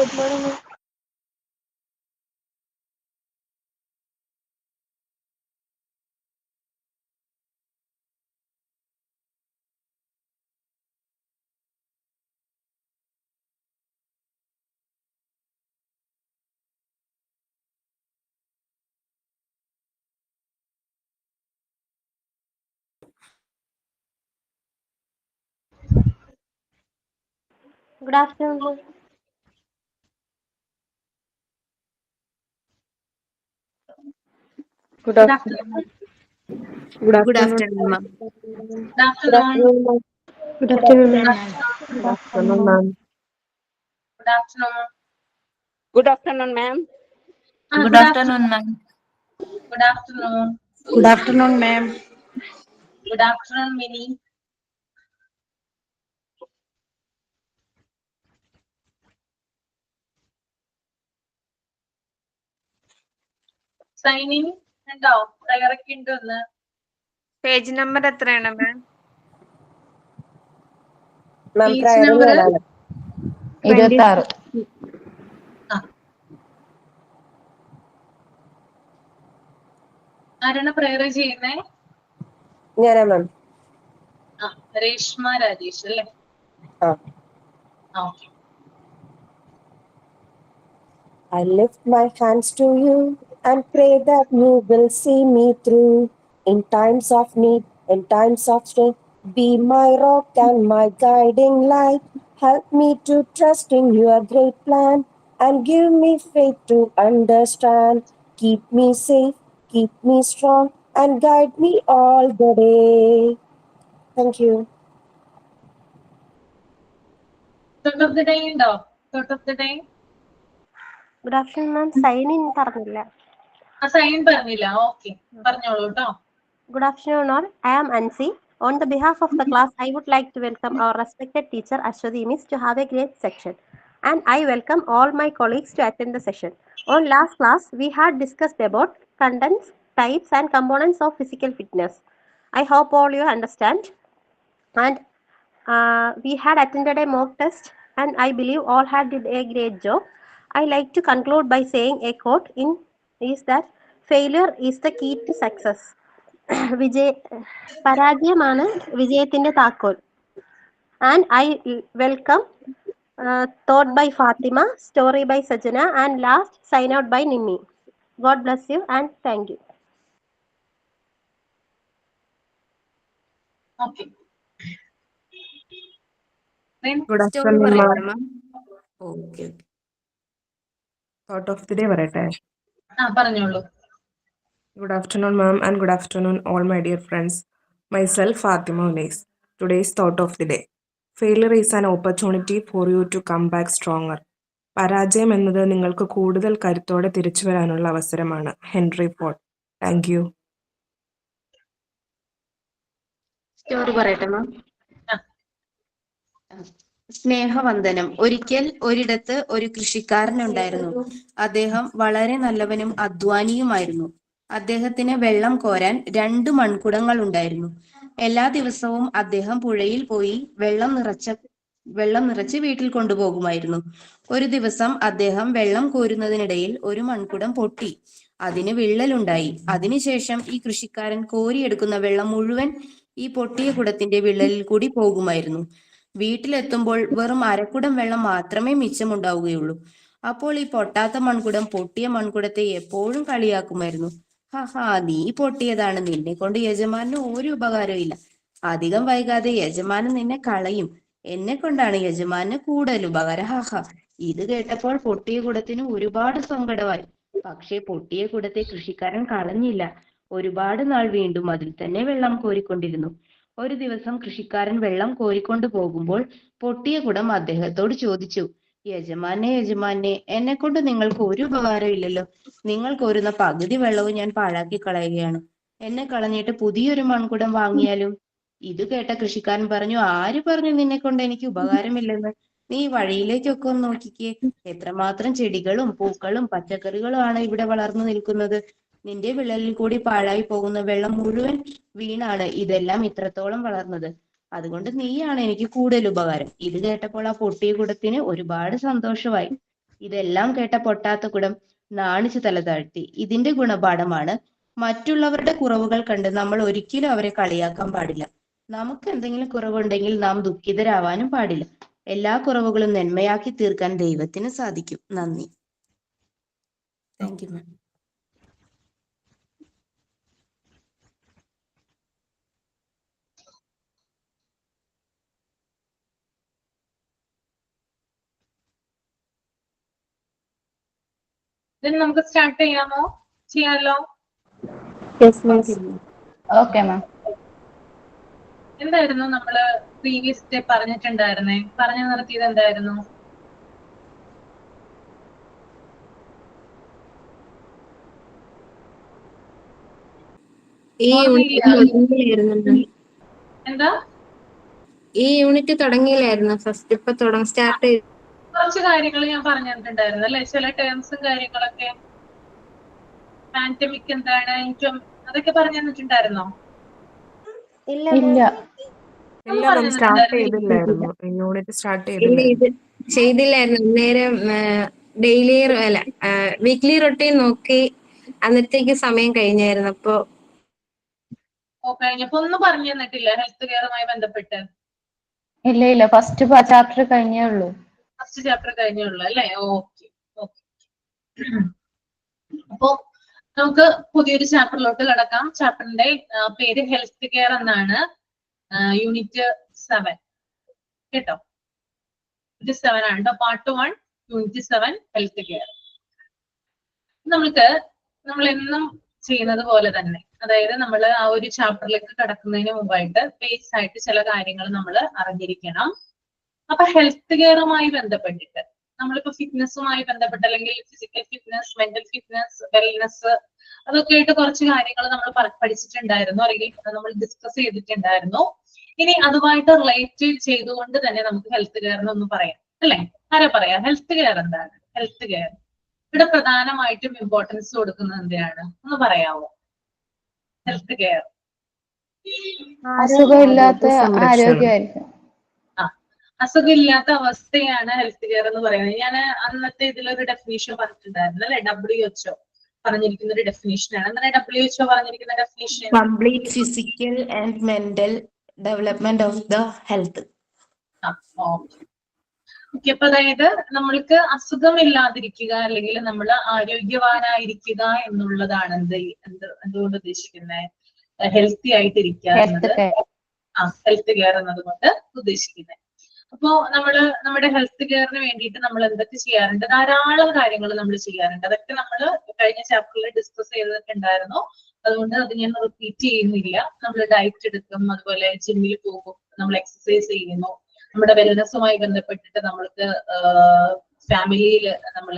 Good morning, ma'am. Good afternoon, ma'am. Good Good afternoon. afternoon. Good Good afternoon. afternoon, ma'am. Good Good afternoon. afternoon, ma'am. Good afternoon, Good ma'am. afternoon. Good afternoon, ma'am. Good afternoon. Good afternoon, ma'am. Good Good afternoon, afternoon. ma'am. Good afternoon. Good afternoon, ma'am. Good afternoon, Minnie. Signing ഉണ്ടോ? പ്രയറൊക്കെ ഉണ്ടോ ഒന്ന്? Page number എത്രയാണ് മാം? മാം page പ്രയറിൽ number ഏതാണ്? 26. ആരാണ് prayer ചെയ്യുന്നേ? ഞാനാ മാം. രേഷ്മ രാജേഷ് അല്ലേ? ആ. Okay. I lift my hands to you and pray that you will see me through. In times of need, in times of strength, be my rock and my guiding light. Help me to trust in your great plan and give me faith to understand. Keep me safe, keep me strong, and guide me all the day. Thank you. Thought of the day ഉണ്ടോ? Thought of the day? Good afternoon, ma'am. Sign in പറഞ്ഞില്ല. Sign പറഞ്ഞില്ല. Okay, പറഞ്ഞോളൂ കേട്ടോ. Good afternoon, all. I am Ansi. On the behalf of the class, I would like to welcome our respected teacher Ashwati Miss to have a great section. And I welcome all my colleagues to attend the session. On last class, we had discussed about contents, types, and components of physical fitness. I hope all you understand. And we had attended a mock test, and I believe all had did a great job. I like to conclude by saying a quote in is that failure is the key to success. വിജയ പരാജയമാണ് വിജയത്തിന്റെ താക്കോൽ. And I welcome thought by Fatima, story by Sajana, and last sign out by Nimi. God bless you and thank you. Okay. Good story afternoon, പറയട്ടെ ma'am. Ma'am? Okay. Thought of the day പറയട്ടെ. പറഞ്ഞോളൂ. Good afternoon, ma'am, and good afternoon, all my dear friends. Myself, Fatima Unais. Today's thought of the day. Failure is an opportunity for you to come back stronger. പരാജയം എന്നത് നിങ്ങൾക്ക് കൂടുതൽ കരുത്തോടെ തിരിച്ചു വരാനുള്ള അവസരമാണ്. Henry Ford. Thank you. Story പറയട്ടെ മാം? സ്നേഹവന്ദനം. ഒരിക്കൽ ഒരിടത്ത് ഒരു കൃഷിക്കാരനുണ്ടായിരുന്നു. അദ്ദേഹം വളരെ നല്ലവനും അധ്വാനിയുമായിരുന്നു. അദ്ദേഹത്തിന് വെള്ളം കോരാൻ 2 മൺകുടങ്ങൾ ഉണ്ടായിരുന്നു. എല്ലാ ദിവസവും അദ്ദേഹം പുഴയിൽ പോയി വെള്ളം നിറച്ച് വീട്ടിൽ കൊണ്ടുപോകുമായിരുന്നു. ഒരു ദിവസം അദ്ദേഹം വെള്ളം കോരുന്നതിനിടയിൽ ഒരു മൺകുടം പൊട്ടി. അതിന് വിള്ളലുണ്ടായി. അതിനുശേഷം ഈ കൃഷിക്കാരൻ കോരിയെടുക്കുന്ന വെള്ളം മുഴുവൻ ഈ പൊട്ടിയ കുടത്തിന്റെ വിള്ളലിൽ കൂടി പോകുമായിരുന്നു. വീട്ടിലെത്തുമ്പോൾ വെറും അരക്കുടം വെള്ളം മാത്രമേ മിച്ചമുണ്ടാവുകയുള്ളൂ. അപ്പോൾ ഈ പൊട്ടാത്ത മൺകുടം പൊട്ടിയ മൺകുടത്തെ എപ്പോഴും കളിയാക്കുമായിരുന്നു. ഹാ, നീ പൊട്ടിയതാണ്, നിന്നെ കൊണ്ട് യജമാനന് ഒരു ഉപകാരവും ഇല്ല. അധികം വൈകാതെ യജമാനൻ നിന്നെ കളയും. എന്നെ കൊണ്ടാണ് യജമാനന് കൂടുതൽ ഉപകാരം. ഹാ. ഇത് കേട്ടപ്പോൾ പൊട്ടിയ കുടത്തിന് ഒരുപാട് സങ്കടമായി. പക്ഷേ പൊട്ടിയ കുടത്തെ കൃഷിക്കാരൻ കളഞ്ഞില്ല. ഒരുപാട് നാൾ വീണ്ടും അതിൽ തന്നെ വെള്ളം കോരിക്കൊണ്ടിരുന്നു. ഒരു ദിവസം കൃഷിക്കാരൻ വെള്ളം കോരിക്കൊണ്ടു പോകുമ്പോൾ പൊട്ടിയ കുടം അദ്ദേഹത്തോട് ചോദിച്ചു, യജമാനെ, എന്നെ കൊണ്ട് നിങ്ങൾക്ക് ഒരു ഉപകാരം ഇല്ലല്ലോ. നിങ്ങൾ കോരുന്ന പകുതി വെള്ളവും ഞാൻ പാഴാക്കി കളയുകയാണ്. എന്നെ കളഞ്ഞിട്ട് പുതിയൊരു മൺകുടം വാങ്ങിയാലും? ഇത് കേട്ട കൃഷിക്കാരൻ പറഞ്ഞു, ആര് പറഞ്ഞു നിന്നെ കൊണ്ട് എനിക്ക് ഉപകാരമില്ലെന്ന്? നീ വഴിയിലേക്കൊക്കെ ഒന്ന് നോക്കിക്കേ. എത്രമാത്രം ചെടികളും പൂക്കളും പച്ചക്കറികളും ആണ് ഇവിടെ വളർന്നു നിൽക്കുന്നത്. നിന്റെ വിള്ളലിൽ കൂടി പാഴായി പോകുന്ന വെള്ളം മുഴുവൻ വീണാണ് ഇതെല്ലാം ഇത്രത്തോളം വളർന്നത്. അതുകൊണ്ട് നീയാണ് എനിക്ക് കൂടുതൽ ഉപകാരം. ഇത് കേട്ടപ്പോൾ ആ പൊട്ടിയ കുടത്തിന് ഒരുപാട് സന്തോഷമായി. ഇതെല്ലാം കേട്ട പൊട്ടാത്തകുടം നാണിച്ചു തല താഴ്ത്തി. ഇതിന്റെ ഗുണപാഠമാണ് മറ്റുള്ളവരുടെ കുറവുകൾ കണ്ട് നമ്മൾ ഒരിക്കലും അവരെ കളിയാക്കാൻ പാടില്ല. നമുക്ക് എന്തെങ്കിലും കുറവുണ്ടെങ്കിൽ നാം ദുഃഖിതരാവാനും പാടില്ല. എല്ലാ കുറവുകളും നന്മയാക്കി തീർക്കാൻ ദൈവത്തിന് സാധിക്കും. നന്ദി. Thank you ma'am. നമുക്ക് സ്റ്റാർട്ട് ചെയ്യാമോ? ചെയ്യാമല്ലോ. Okay ma'am. എന്തായിരുന്നു നമ്മള് പ്രീവിയസ് ഡേ പറഞ്ഞിട്ടുണ്ടായിരുന്നേ? പറഞ്ഞു നിർത്തിയത് എന്തായിരുന്നു? എന്താ? ഈ യൂണിറ്റ് തുടങ്ങിയില്ലായിരുന്നു ഫസ്റ്റ്, ഇപ്പൊ സ്റ്റാർട്ട് ചെയ്തു. കുറച്ച് കാര്യങ്ങൾ ഞാൻ പറഞ്ഞു തന്നിട്ടുണ്ടായിരുന്നു അല്ലെ? ചില ടേംസും കാര്യങ്ങളൊക്കെ. പാൻഡമിക് എന്താണ്, അതൊക്കെ പറഞ്ഞു തന്നിട്ടുണ്ടായിരുന്നോ? ഇല്ല. ചെയ്തില്ലായിരുന്നു. നേരം ഡെയിലി അല്ല വീക്ക്ലി റൊട്ടീൻ നോക്കി അന്നത്തേക്ക് സമയം കഴിഞ്ഞായിരുന്നു. അപ്പൊ കഴിഞ്ഞപ്പോ ഒന്നും പറഞ്ഞു തന്നിട്ടില്ല ഹെൽത്ത് കെയറുമായി ബന്ധപ്പെട്ട്? ഇല്ല, ഫസ്റ്റ് ചാപ്റ്റർ കഴിഞ്ഞേ ഉള്ളൂ. ഫസ്റ്റ് ചാപ്റ്റർ കഴിഞ്ഞേ ഉള്ളൂ അല്ലേ? ഓക്കെ. അപ്പോ നമുക്ക് പുതിയൊരു ചാപ്റ്ററിലോട്ട് കിടക്കാം. ചാപ്റ്ററിന്റെ പേര് ഹെൽത്ത് കെയർ എന്നാണ്. യൂണിറ്റ് 7 കേട്ടോ. യൂണിറ്റ് 7 ആണ് കേട്ടോ. Part 1 unit 7 health care. നമ്മൾ എന്നും ചെയ്യുന്നത് പോലെ തന്നെ, അതായത് നമ്മൾ ആ ഒരു ചാപ്റ്ററിലേക്ക് കടക്കുന്നതിന് മുമ്പായിട്ട് ബേസ് ആയിട്ട് ചില കാര്യങ്ങൾ നമ്മൾ അറിഞ്ഞിരിക്കണം. അപ്പൊ ഹെൽത്ത് കെയറുമായി ബന്ധപ്പെട്ടിട്ട് നമ്മളിപ്പോ ഫിറ്റ്നസ്സുമായി ബന്ധപ്പെട്ട് അല്ലെങ്കിൽ physical fitness, mental fitness, wellness, അതൊക്കെ ആയിട്ട് കുറച്ച് കാര്യങ്ങൾ നമ്മൾ പഠിച്ചിട്ടുണ്ടായിരുന്നു അല്ലെങ്കിൽ നമ്മൾ ഡിസ്കസ് ചെയ്തിട്ടുണ്ടായിരുന്നു. ഇനി അതുമായിട്ട് റിലേറ്റ് ചെയ്തുകൊണ്ട് തന്നെ നമുക്ക് ഹെൽത്ത് കെയറിനൊന്ന് പറയാം അല്ലെ? ആരാ പറയാ ഹെൽത്ത് കെയർ എന്താണ്? ഹെൽത്ത് കെയർ ഇവിടെ പ്രധാനമായിട്ടും ഇമ്പോർട്ടൻസ് കൊടുക്കുന്നത് എന്തിനാണ് ഒന്ന് പറയാമോ? Health care അസുഖമില്ലാത്ത ആരോഗ്യമായിരിക്കും. അസുഖമില്ലാത്ത അവസ്ഥയാണ് ഹെൽത്ത് കെയർ എന്ന് പറയുന്നത്. ഞാൻ അന്നത്തെ ഇതിലൊരു ഡെഫിനേഷൻ പറഞ്ഞിട്ടുണ്ടായിരുന്നു അല്ലെ? WHO പറഞ്ഞിരിക്കുന്ന ഒരു ഡെഫിനേഷൻ ആണ്. എന്താണ് WHO പറഞ്ഞിരിക്കുന്ന definition? Complete physical and mental development of the health. Okay. അപ്പൊ അതായത് നമ്മൾക്ക് അസുഖമില്ലാതിരിക്കുക അല്ലെങ്കിൽ നമ്മൾ ആരോഗ്യവാനായിരിക്കുക എന്നുള്ളതാണ് എന്തുകൊണ്ട് ഉദ്ദേശിക്കുന്നത്? ഹെൽത്തി ആയിട്ടിരിക്കുക എന്നത് ഹെൽത്ത് കെയർ എന്നതുകൊണ്ട് ഉദ്ദേശിക്കുന്നത്. അപ്പോ നമ്മുടെ ഹെൽത്ത് കെയറിന് വേണ്ടിയിട്ട് നമ്മൾ എന്തൊക്കെ ചെയ്യാറുണ്ട്? ധാരാളം കാര്യങ്ങൾ നമ്മൾ ചെയ്യാറുണ്ട്. അതൊക്കെ നമ്മൾ കഴിഞ്ഞ ചാപ്റ്ററിൽ ഡിസ്കസ് ചെയ്തിട്ടുണ്ടായിരുന്നു. അതുകൊണ്ട് അത് ഞാൻ റിപ്പീറ്റ് ചെയ്യുന്നില്ല. നമ്മൾ ഡയറ്റ് എടുക്കും, അതുപോലെ ജിമ്മിൽ പോകും, നമ്മൾ എക്സസൈസ് ചെയ്യുന്നു, നമ്മുടെ വെൽനെസ്സുമായി ബന്ധപ്പെട്ടിട്ട് നമ്മൾക്ക് ഫാമിലിയിൽ നമ്മൾ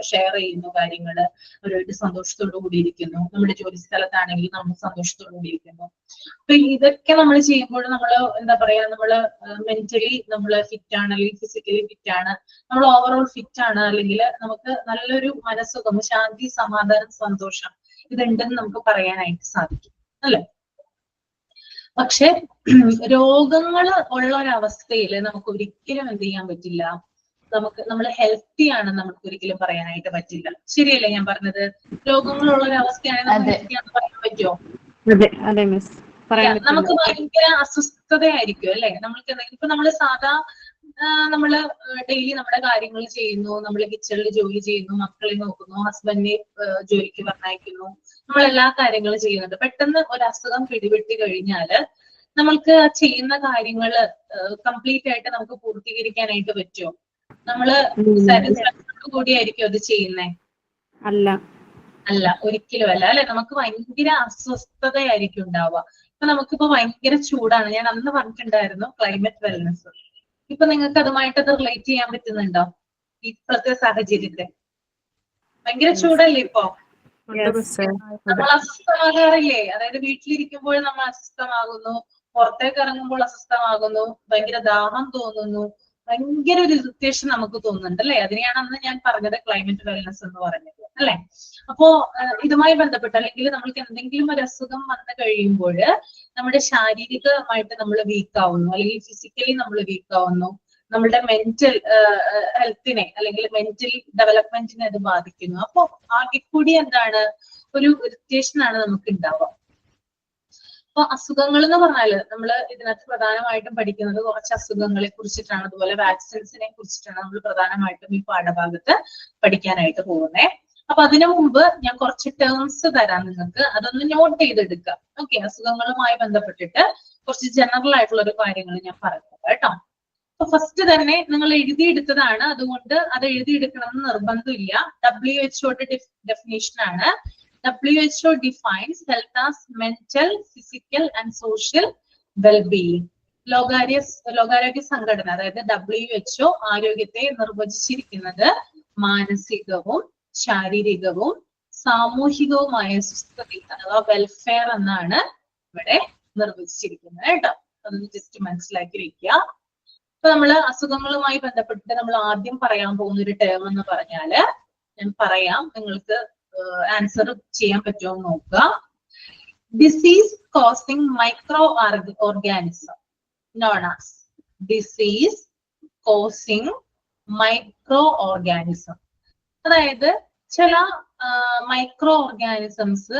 ഷെയർ ചെയ്യുന്നു കാര്യങ്ങൾ, അവരുമായിട്ട് സന്തോഷത്തോടു കൂടി ഇരിക്കുന്നു. നമ്മുടെ ജോലി സ്ഥലത്താണെങ്കിൽ നമ്മൾ സന്തോഷത്തോടു കൂടി ഇരിക്കുന്നു. അപ്പൊ ഇതൊക്കെ നമ്മൾ ചെയ്യുമ്പോൾ നമ്മൾ എന്താ പറയാ, നമ്മൾ മെന്റലി നമ്മൾ ഫിറ്റ് ആണ്, അല്ലെങ്കിൽ ഫിസിക്കലി ഫിറ്റ് ആണ്, നമ്മൾ ഓവറോൾ ഫിറ്റ് ആണ്, അല്ലെങ്കിൽ നമുക്ക് നല്ലൊരു മനസ്സുഖം, ശാന്തി, സമാധാനം, സന്തോഷം ഇതുണ്ടെന്ന് നമുക്ക് പറയാനായിട്ട് സാധിക്കും അല്ലെ? പക്ഷെ രോഗങ്ങൾ ഉള്ള ഒരവസ്ഥയിൽ നമുക്ക് ഒരിക്കലും എന്ത് ചെയ്യാൻ പറ്റില്ല, നമ്മൾ ഹെൽത്തി ആണെന്ന് നമുക്ക് ഒരിക്കലും പറയാനായിട്ട് പറ്റില്ല. ശരിയല്ലേ ഞാൻ പറഞ്ഞത്? രോഗങ്ങളുള്ള ഒരു അവസ്ഥയാണെങ്കിൽ നമുക്ക് ഹെൽത്തി ആണെന്ന് പറയാൻ പറ്റുമോ? നമുക്ക് ഭയങ്കര അസ്വസ്ഥതയായിരിക്കും അല്ലെ? നമ്മൾക്ക് എന്തെങ്കിലും ഇപ്പൊ നമ്മള് നമ്മള് ഡെയിലി നമ്മുടെ കാര്യങ്ങൾ ചെയ്യുന്നു, നമ്മൾ കിച്ചണിൽ ജോലി ചെയ്യുന്നു, മക്കളെ നോക്കുന്നു, ഹസ്ബൻഡിനെ ജോലിക്ക് പറഞ്ഞയക്കുന്നു, നമ്മൾ എല്ലാ കാര്യങ്ങളും ചെയ്യുന്നുണ്ട്. പെട്ടെന്ന് ഒരു അസുഖം പിടിപെട്ട് കഴിഞ്ഞാല് നമ്മൾക്ക് ചെയ്യുന്ന കാര്യങ്ങള് കംപ്ലീറ്റ് ആയിട്ട് നമുക്ക് പൂർത്തീകരിക്കാനായിട്ട് പറ്റുമോ? നമ്മള് സാറ്റിസ്ഫാക്ഷനോട് കൂടിയായിരിക്കും അത് ചെയ്യുന്നേ? അല്ല, ഒരിക്കലും അല്ല അല്ലെ? നമുക്ക് ഭയങ്കര അസ്വസ്ഥതയായിരിക്കും ഉണ്ടാവുക. ഇപ്പൊ നമുക്കിപ്പോ ഭയങ്കര ചൂടാണ്. ഞാൻ അന്ന് പറഞ്ഞിട്ടുണ്ടായിരുന്നു ക്ലൈമറ്റ് വെൽനെസ്. ഇപ്പൊ നിങ്ങൾക്ക് അതുമായിട്ടത് റിലേറ്റ് ചെയ്യാൻ പറ്റുന്നുണ്ടോ? ഇപ്പോഴത്തെ സാഹചര്യത്തെ ഭയങ്കര ചൂടല്ലേ ഇപ്പൊ? നമ്മൾ അസ്വസ്ഥമാകാറില്ലേ? അതായത് വീട്ടിലിരിക്കുമ്പോൾ നമ്മൾ അസ്വസ്ഥമാകുന്നു, പുറത്തേക്ക് ഇറങ്ങുമ്പോൾ അസ്വസ്ഥമാകുന്നു, ഭയങ്കര ദാഹം തോന്നുന്നു, ഭയങ്കര ഒരു ഇറിറ്റേഷൻ നമുക്ക് തോന്നുന്നുണ്ട് അല്ലെ? അതിനെയാണ് അന്ന് ഞാൻ പറഞ്ഞത് ക്ലൈമറ്റ് വെൽനെസ് എന്ന് പറഞ്ഞത് അല്ലെ? അപ്പോ ഇതുമായി ബന്ധപ്പെട്ട് അല്ലെങ്കിൽ നമ്മൾക്ക് എന്തെങ്കിലും ഒരു അസുഖം വന്നു കഴിയുമ്പോൾ നമ്മുടെ ശാരീരികമായിട്ട് നമ്മൾ വീക്ക് ആവുന്നു, അല്ലെങ്കിൽ ഫിസിക്കലി നമ്മൾ വീക്ക് ആവുന്നു, നമ്മളുടെ മെന്റൽ ഹെൽത്തിനെ അല്ലെങ്കിൽ മെന്റൽ ഡെവലപ്മെന്റിനെ അത് ബാധിക്കുന്നു. അപ്പൊ ആകെ കൂടി എന്താണ്, ഒരു ഇറിറ്റേഷൻ ആണ് നമുക്ക് ഉണ്ടാവുക. അപ്പൊ അസുഖങ്ങൾ എന്ന് പറഞ്ഞാല് നമ്മൾ ഇതിനകത്ത് പ്രധാനമായിട്ടും പഠിക്കുന്നത് കുറച്ച് അസുഖങ്ങളെ കുറിച്ചിട്ടാണ്, അതുപോലെ വാക്സിൻസിനെ കുറിച്ചിട്ടാണ് നമ്മൾ പ്രധാനമായിട്ടും ഈ പാഠഭാഗത്ത് പഠിക്കാനായിട്ട് പോകുന്നത്. അപ്പൊ അതിനു മുമ്പ് ഞാൻ കുറച്ച് ടേംസ് തരാം നിങ്ങൾക്ക്, അതൊന്ന് നോട്ട് ചെയ്തെടുക്കുക. ഓക്കെ, അസുഖങ്ങളുമായി ബന്ധപ്പെട്ടിട്ട് കുറച്ച് ജനറൽ ആയിട്ടുള്ള ഒരു കാര്യങ്ങൾ ഞാൻ പറഞ്ഞത് കേട്ടോ. അപ്പൊ ഫസ്റ്റ് തന്നെ നിങ്ങൾ എഴുതിയെടുത്തതാണ്, അതുകൊണ്ട് അത് എഴുതിയെടുക്കണം എന്ന് നിർബന്ധമില്ല. WHO ഡെഫിനേഷൻ ആണ്. WHO defines health as mental, physical and social well-being. ലോകാരോഗ്യ സംഘടന, അതായത് WHO ആരോഗ്യത്തെ നിർവചിച്ചിരിക്കുന്നത് മാനസികവും ശാരീരികവും സാമൂഹികവുമായ സുസ്ഥിതി അഥവാ വെൽഫെയർ എന്നാണ് ഇവിടെ നിർവചിച്ചിരിക്കുന്നത് കേട്ടോ. അതൊന്ന് ജസ്റ്റ് മനസ്സിലാക്കി വെക്കുക. അപ്പൊ നമ്മള് അസുഖങ്ങളുമായി ബന്ധപ്പെട്ടിട്ട് നമ്മൾ ആദ്യം പറയാൻ പോകുന്ന ഒരു ടേം എന്ന് പറഞ്ഞാല്, ഞാൻ പറയാം, നിങ്ങൾക്ക് ആൻസർ ചെയ്യാൻ പറ്റുമോ എന്ന് നോക്കുക. Disease causing micro organism non as disease causing micro organism. അതായത് ചില മൈക്രോ ഓർഗാനിസംസ്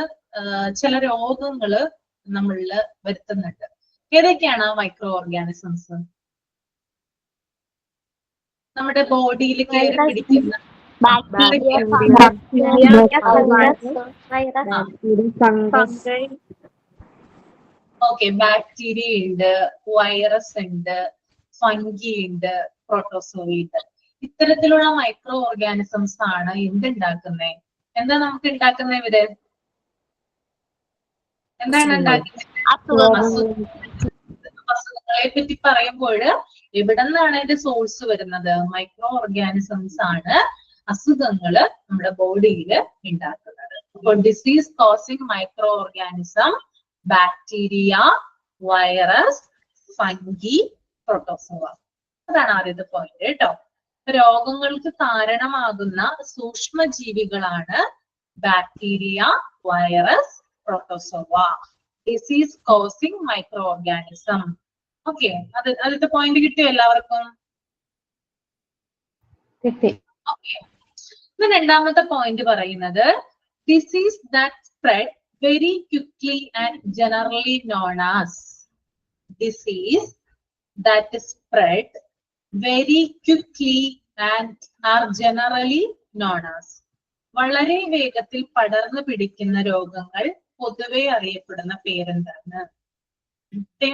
ചില രോഗങ്ങള് നമ്മളിൽ വരുത്തുന്നുണ്ട്. ഏതൊക്കെയാണ് മൈക്രോ ഓർഗാനിസംസ്? നമ്മുടെ ബോഡിയിൽ കയറി പിടിക്കുന്ന ഓക്കെ, ബാക്ടീരിയ ഉണ്ട്, വൈറസ് ഉണ്ട്, ഫംഗി ഉണ്ട്, പ്രോട്ടോസോവി ഉണ്ട്. ഇത്തരത്തിലുള്ള മൈക്രോ ഓർഗാനിസംസ് ആണ് എന്തുണ്ടാക്കുന്നത്? എന്താ നമുക്ക് ഉണ്ടാക്കുന്നത്? ഇവര് എന്താണ് ഉണ്ടാക്കുന്നത്? അസുഖങ്ങളെ പറ്റി പറയുമ്പോൾ എവിടെ നിന്നാണ് അതിന്റെ സോഴ്സ് വരുന്നത്? മൈക്രോ ഓർഗാനിസംസ് ആണ് അസുഖങ്ങള് നമ്മുടെ ബോഡിയിൽ ഉണ്ടാക്കുന്നത്. അപ്പൊ disease causing micro organism, bacteria, virus, fungi, protozoa. അതാണ് ആദ്യത്തെ പോയിന്റ് കേട്ടോ. രോഗങ്ങൾക്ക് കാരണമാകുന്ന സൂക്ഷ്മജീവികളാണ് bacteria, virus, protozoa. Disease causing micro organism. Okay, ആദ്യത്തെ പോയിന്റ് കിട്ടിയോ എല്ലാവർക്കും? ഓക്കെ, രണ്ടാമത്തെ പോയിന്റ് പറയുന്നത് disease that spread very quickly and generally known as. Disease that spread very quickly and are generally known as. വളരെ വേഗത്തിൽ പടർന്നു പിടിക്കുന്ന രോഗങ്ങൾ പൊതുവെ അറിയപ്പെടുന്ന പേരെന്താണ്?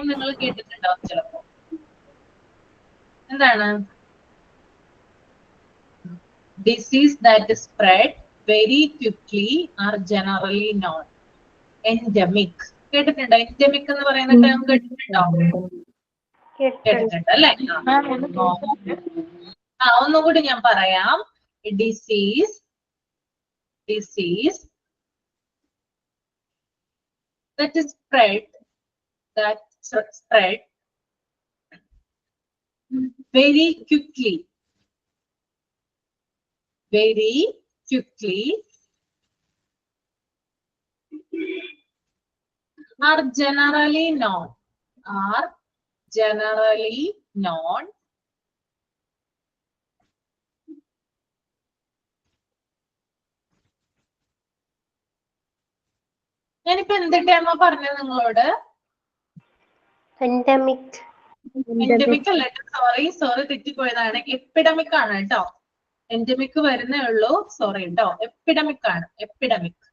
നിങ്ങൾ കേട്ടിട്ടുണ്ടാവും ചിലപ്പോ. എന്താണ്? Disease that spread very quickly are generally non. Endemic കേട്ടിട്ടുണ്ടോ? എൻഡമിക് എന്ന് പറയുന്ന ടേം കേട്ടിട്ടുണ്ടോ? കേട്ടിട്ടുണ്ട് അല്ലെ? ഒന്നുകൂടി ഞാൻ പറയാം. Disease that is spread very quickly are generally known ഞാനിപ്പോ എന്ത് ടൈമാ പറഞ്ഞത് നിങ്ങളോട്? എൻഡമിക് അല്ല, സോറി തെറ്റിപ്പോയതാണ്. എപ്പിഡമിക് ആണ് കേട്ടോ. എൻഡമിക് വരുന്നേ ഉള്ളൂ, സോറി കേട്ടോ. എപ്പിഡമിക് ആണ്. Epidemic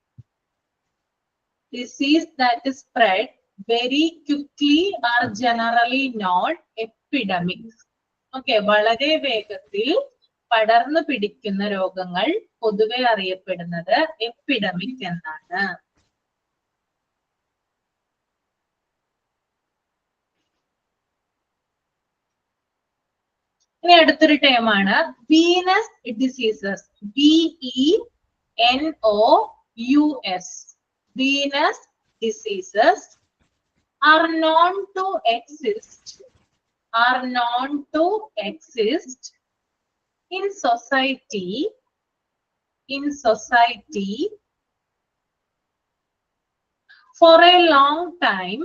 disease that spread very quickly are generally non epidemic. Okay, വളരെ വേഗത്തിൽ പടർന്നു പിടിക്കുന്ന രോഗങ്ങൾ പൊതുവെ അറിയപ്പെടുന്നത് എപ്പിഡമിക് എന്നാണ്. ഇനി അടുത്തൊരു ടേമാണ് venous diseases. VENOUS. Venous diseases are known to exist in society for a long time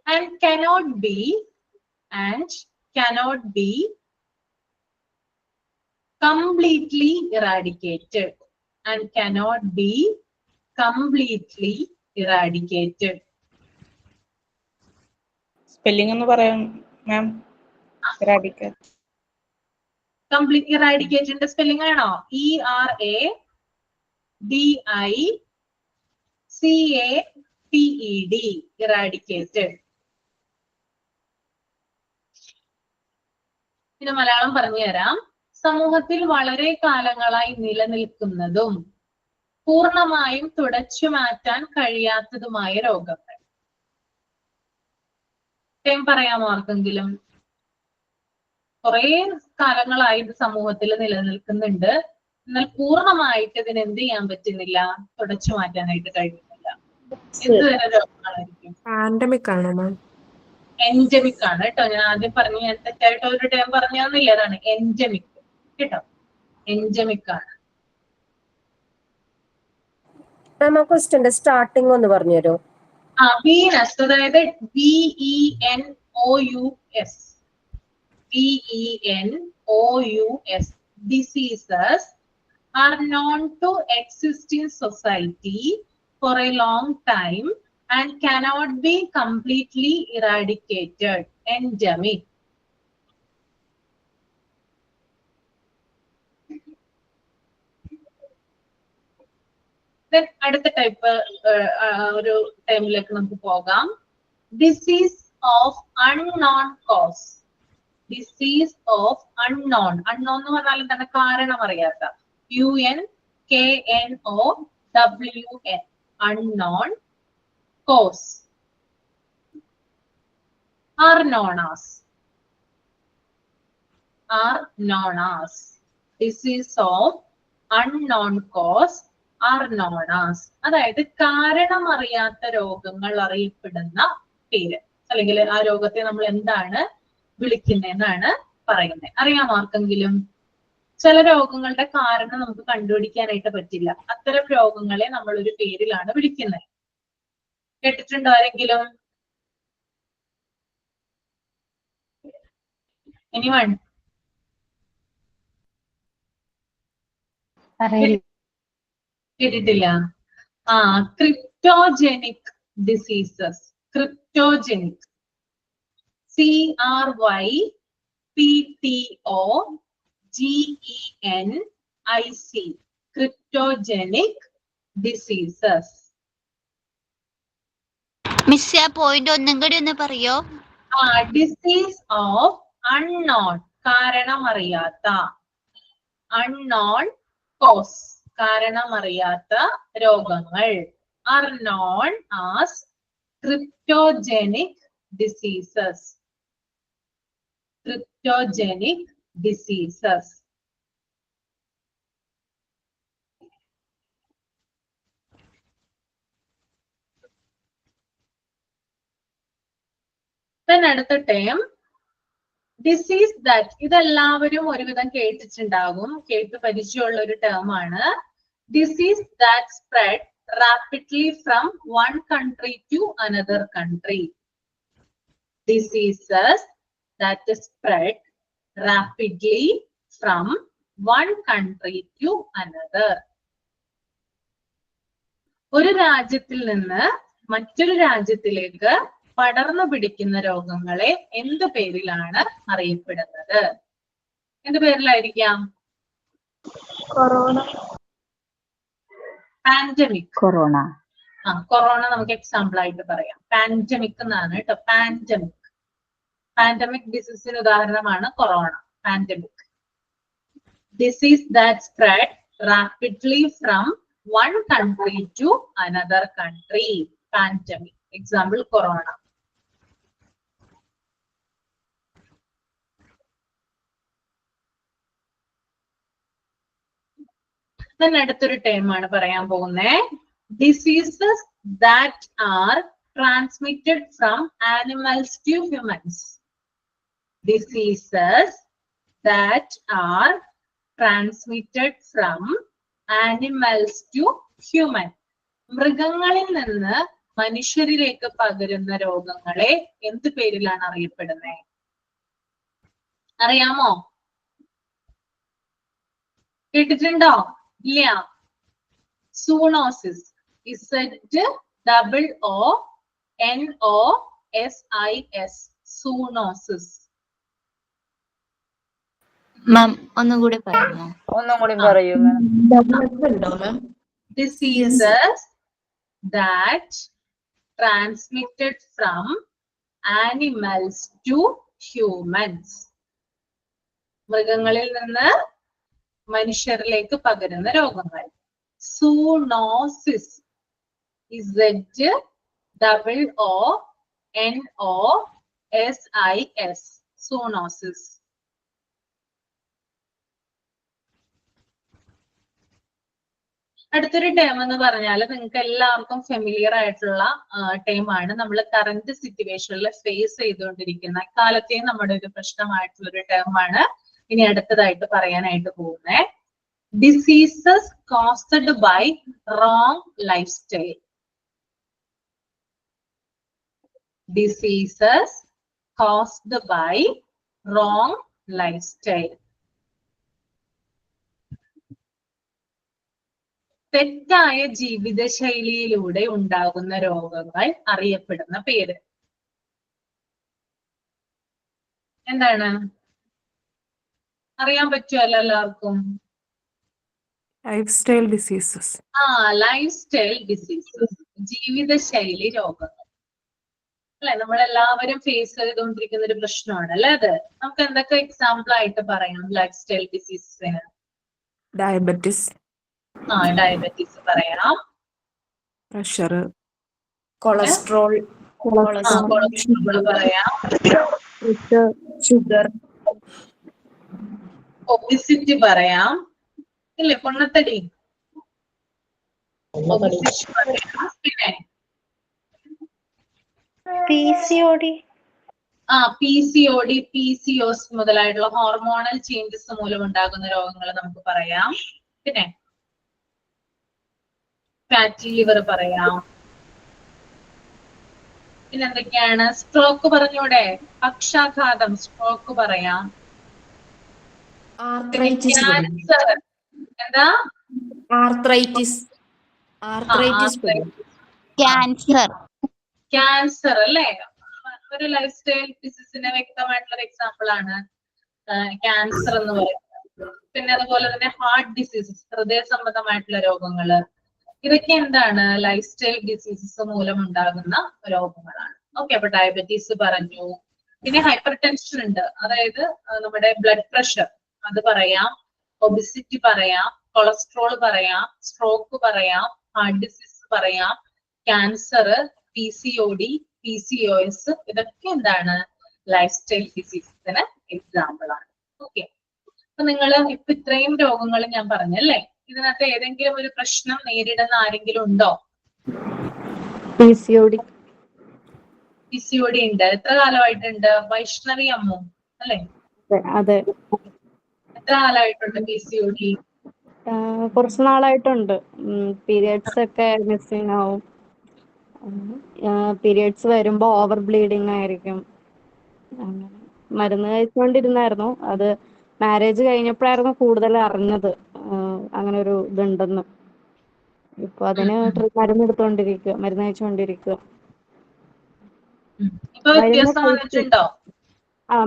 and cannot be completely eradicated, and cannot be completely eradicated. Spelling ഒന്ന് പറയാം മാം. എറാഡിക്കേറ്റ്. കംപ്ലീറ്റ് ഇറാഡിക്കേറ്റിന്റെ സ്പെല്ലിംഗ് ആണോ? ERADICATED, eradicated. പിന്നെ മലയാളം പറഞ്ഞു തരാം. സമൂഹത്തിൽ വളരെ കാലങ്ങളായി നിലനിൽക്കുന്നതും പൂർണ്ണമായും തുടച്ചു മാറ്റാൻ കഴിയാത്തതുമായ രോഗങ്ങൾ. പറയാമോ ആർക്കെങ്കിലും? കുറെ കാലങ്ങളായി ഇത് സമൂഹത്തിൽ നിലനിൽക്കുന്നുണ്ട്, എന്നാൽ പൂർണ്ണമായിട്ട് ഇതിന് എന്ത് ചെയ്യാൻ പറ്റുന്നില്ല, തുടച്ചു മാറ്റാനായിട്ട് കഴിയുന്നില്ല. എന്തുതരം രോഗങ്ങളായിരിക്കും? പാൻഡമിക് ആണോ മാം? എൻഡമിക് ആണ് കേട്ടോ. ഞാൻ ആദ്യം പറഞ്ഞു, ഞാൻ തെറ്റായിട്ട് ഒരു ടൈം പറഞ്ഞില്ല. അതാണ് എൻഡമിക് കേട്ടോ. എൻഡമിക് ആണ്. ക്വസ്റ്റ്യന്റെ സ്റ്റാർട്ടിംഗ് ഒന്ന് പറഞ്ഞുതരോ? വീനസ്, അതായത് VENOUS, VENOUS. Diseases are known to exist in society for a long time and cannot be completely eradicated. Endemic. Then അടുത്ത ടൈപ്പ് ഒരു ടൈമിലേക്ക് നമുക്ക് പോകാം. Disease of unknown cause. Disease of unknown. Unknown എന്ന് പറഞ്ഞാൽ എന്താണ്? കാരണം അറിയാത്ത. UNKNOWN. Unknown cause are known as disease of unknown cause are known as. അതായത് കാരണം അറിയാത്ത രോഗങ്ങൾ അറിയപ്പെടുന്ന പേര്, അല്ലെങ്കിൽ ആ രോഗത്തെ നമ്മൾ എന്താണ് വിളിക്കുന്നതെന്നാണ് പറയുന്നത്. അറിയാമോ ആർക്കെങ്കിലും? ചില രോഗങ്ങളുടെ കാരണം നമുക്ക് കണ്ടുപിടിക്കാനായിട്ട് പറ്റില്ല. അത്തരം രോഗങ്ങളെ നമ്മൾ ഒരു പേരിലാണ് വിളിക്കുന്നത്. കേട്ടിട്ടുണ്ടോ ആരെങ്കിലും? എനിവൺ? കേട്ടിട്ടില്ല? Cryptogenic diseases. Cryptogenic. CRYPTOGENIC. Cryptogenic diseases. Miss, ആ പോയിന്റ് ഒന്നും കൂടി ഒന്ന് പറയോ? ഡിസീസ് ഓഫ് അൺനോൺ, കാരണം അറിയാത്ത. അൺനോൺ കോസ്, കാരണം അറിയാത്ത രോഗങ്ങൾ are known as cryptogenic diseases. Cryptogenic diseases. Then അടുത്ത ടേം ഡിസീസ് ദാറ്റ്. ഇതെല്ലാവരും ഒരുവിധം കേട്ടിട്ടുണ്ടാകും, കേട്ട് പരിചയമുള്ള ഒരു ടേം ആണ്. Disease that spread rapidly from one country to another country. Diseases that spread rapidly from one country to another. ഒരു രാജ്യത്തിൽ നിന്ന് മറ്റൊരു രാജ്യത്തിലേക്ക് പടർന്നു പിടിക്കുന്ന രോഗങ്ങളെ എന്ത് പേരിലാണ് അറിയപ്പെടുന്നത്? എന്ത് പേരിലായിരിക്കാം? കൊറോണ. പാൻഡമിക്. കൊറോണ. കൊറോണ നമുക്ക് എക്സാമ്പിൾ ആയിട്ട് പറയാം. പാൻഡമിക് എന്നാണ് കേട്ടോ. പാൻഡമിക്. പാൻഡമിക് ഡിസീസിന് ഉദാഹരണമാണ് corona. Pandemic. Disease that spread rapidly from one country to another country. Pandemic. Example corona. അടുത്തൊരു ടേം ആണ് പറയാൻ പോകുന്നത്. Diseases that are transmitted from animals to humans. Diseases that are transmitted from animals to human. മൃഗങ്ങളിൽ നിന്ന് മനുഷ്യരിലേക്ക് പകരുന്ന രോഗങ്ങളെ എന്ത് പേരിലാണ് അറിയപ്പെടുന്നത്? അറിയാമോ? കേട്ടിട്ടുണ്ടോ? ഇല്ല. സൂണോസിസ്. ZOONOSIS. സൂണോസിസ്. മാം ഒന്നുകൂടി പറയാമോ? ഒന്നും കൂടി പറയൂ മാം. Diseases that transmitted from animals to humans. മൃഗങ്ങളിൽ നിന്ന് മനുഷ്യരിലേക്ക് പകരുന്ന രോഗങ്ങൾ. സൂണോസിസ്. ZOONOSIS. സൂണോസിസ്. അടുത്തൊരു ടേം എന്ന് പറഞ്ഞാൽ നിങ്ങൾക്ക് എല്ലാവർക്കും ഫെമിലിയർ ആയിട്ടുള്ള ടേം ആണ്. നമ്മൾ കറന്റ് സിറ്റുവേഷനിൽ ഫേസ് ചെയ്തുകൊണ്ടിരിക്കുന്ന കാലത്തെയും നമ്മുടെ ഒരു പ്രശ്നമായിട്ടുള്ള ഒരു ടേം ആണ് ഇനി അടുത്തതായിട്ട് പറയാനായിട്ട് പോകുന്നത്. Diseases caused by wrong life style. Diseases caused by wrong life style. തെറ്റായ ജീവിതശൈലിയിലൂടെ ഉണ്ടാകുന്ന രോഗങ്ങൾ അറിയപ്പെടുന്ന പേര് എന്താണ്? അറിയാൻ പറ്റുമല്ലോ എല്ലാവർക്കും. Life style diseases. Life style diseases. ജീവിതശൈലി രോഗങ്ങൾ അല്ലെ, നമ്മളെല്ലാവരും ഫേസ് ചെയ്തുകൊണ്ടിരിക്കുന്ന ഒരു പ്രശ്നമാണ് അല്ലെ അത്. നമുക്ക് എന്തൊക്കെ എക്സാമ്പിൾ ആയിട്ട് പറയാം ലൈഫ് സ്റ്റൈൽ ഡിസീസസിന്? ഡയബറ്റിസ്, ഡയബറ്റീസ് പറയാം. പ്രഷർ, കൊളസ്ട്രോൾ, കൊളസ്ട്രോൾ പറയാം. ഷുഗർ, ഒബിസിറ്റി പറയാം. ഇല്ലേ, പൊണ്ണത്തടി. ഒബിസിറ്റി പറയാം. പിന്നെ PCOD. PCOD, PCOS മുതലായിട്ടുള്ള ഹോർമോണൽ ചേഞ്ചസ് മൂലം ഉണ്ടാകുന്ന രോഗങ്ങൾ നമുക്ക് പറയാം. പിന്നെ ഫാറ്റി ലിവർ പറയാം. പിന്നെ എന്തൊക്കെയാണ്? സ്ട്രോക്ക് പറഞ്ഞൂടെ? പക്ഷാഘാതം, സ്ട്രോക്ക് പറയാം. ക്യാൻസർ. എന്താ? ആർത്രൈറ്റിസ്. ക്യാൻസർ അല്ലേ? ഒരു ലൈഫ് സ്റ്റൈൽ ഡിസീസിന്റെ വ്യക്തമായിട്ടുള്ള എക്സാമ്പിൾ ആണ് ക്യാൻസർ എന്ന് പറയുന്നത്. പിന്നെ അതുപോലെ തന്നെ ഹാർട്ട് ഡിസീസസ്, ഹൃദയ സംബന്ധമായിട്ടുള്ള രോഗങ്ങള്. ഇതൊക്കെ എന്താണ്? ലൈഫ് സ്റ്റൈൽ ഡിസീസസ് മൂലം ഉണ്ടാകുന്ന രോഗങ്ങളാണ്. ഓക്കെ, അപ്പൊ ഡയബറ്റീസ് പറഞ്ഞു. പിന്നെ ഹൈപ്പർ ടെൻഷൻ ഉണ്ട്, അതായത് നമ്മുടെ ബ്ലഡ് പ്രഷർ, അത് പറയാം. ഒബിസിറ്റി പറയാം, കൊളസ്ട്രോൾ പറയാം, സ്ട്രോക്ക് പറയാം, ഹാർട്ട് ഡിസീസ് പറയാം, ക്യാൻസർ, PCOD, PCOS. ഇതൊക്കെ എന്താണ്? ലൈഫ് സ്റ്റൈൽ ഡിസീസസിന് എക്സാമ്പിൾ ആണ്. ഓക്കെ, അപ്പൊ നിങ്ങൾ ഇപ്പൊ ഇത്രയും രോഗങ്ങൾ ഞാൻ പറഞ്ഞല്ലേ, ഇതിനകത്ത് ഏതെങ്കിലും ഒരു പ്രശ്നം നേരിടുന്ന ആരെങ്കിലും ഉണ്ടോ? PCOD ഉണ്ട്. എത്ര കാലമായിട്ടുണ്ട്? വൈഷ്ണവി അമ്മു അല്ലെ? അതെ, എത്ര കാലമായിട്ടുണ്ട് PCOD? കുറച്ച് നാളായിട്ടുണ്ട്. പീരിയഡ്സ് ഒക്കെ മിസ്സിങ് ആവും. പീരിയഡ്സ് വരുമ്പോ ഓവർ ബ്ലീഡിങ് ആയിരിക്കും. മരുന്ന് കഴിച്ചുകൊണ്ടിരുന്നായിരുന്നു. അത് മാരേജ് കഴിഞ്ഞപ്പോഴായിരുന്നു കൂടുതൽ അറിഞ്ഞത് അങ്ങനെ ഒരു ഇതുണ്ടെന്ന്. ഇപ്പൊ അതിന് മരുന്ന് എടുത്തോണ്ടിരിക്കുക, മരുന്ന് കഴിച്ചുകൊണ്ടിരിക്കുക.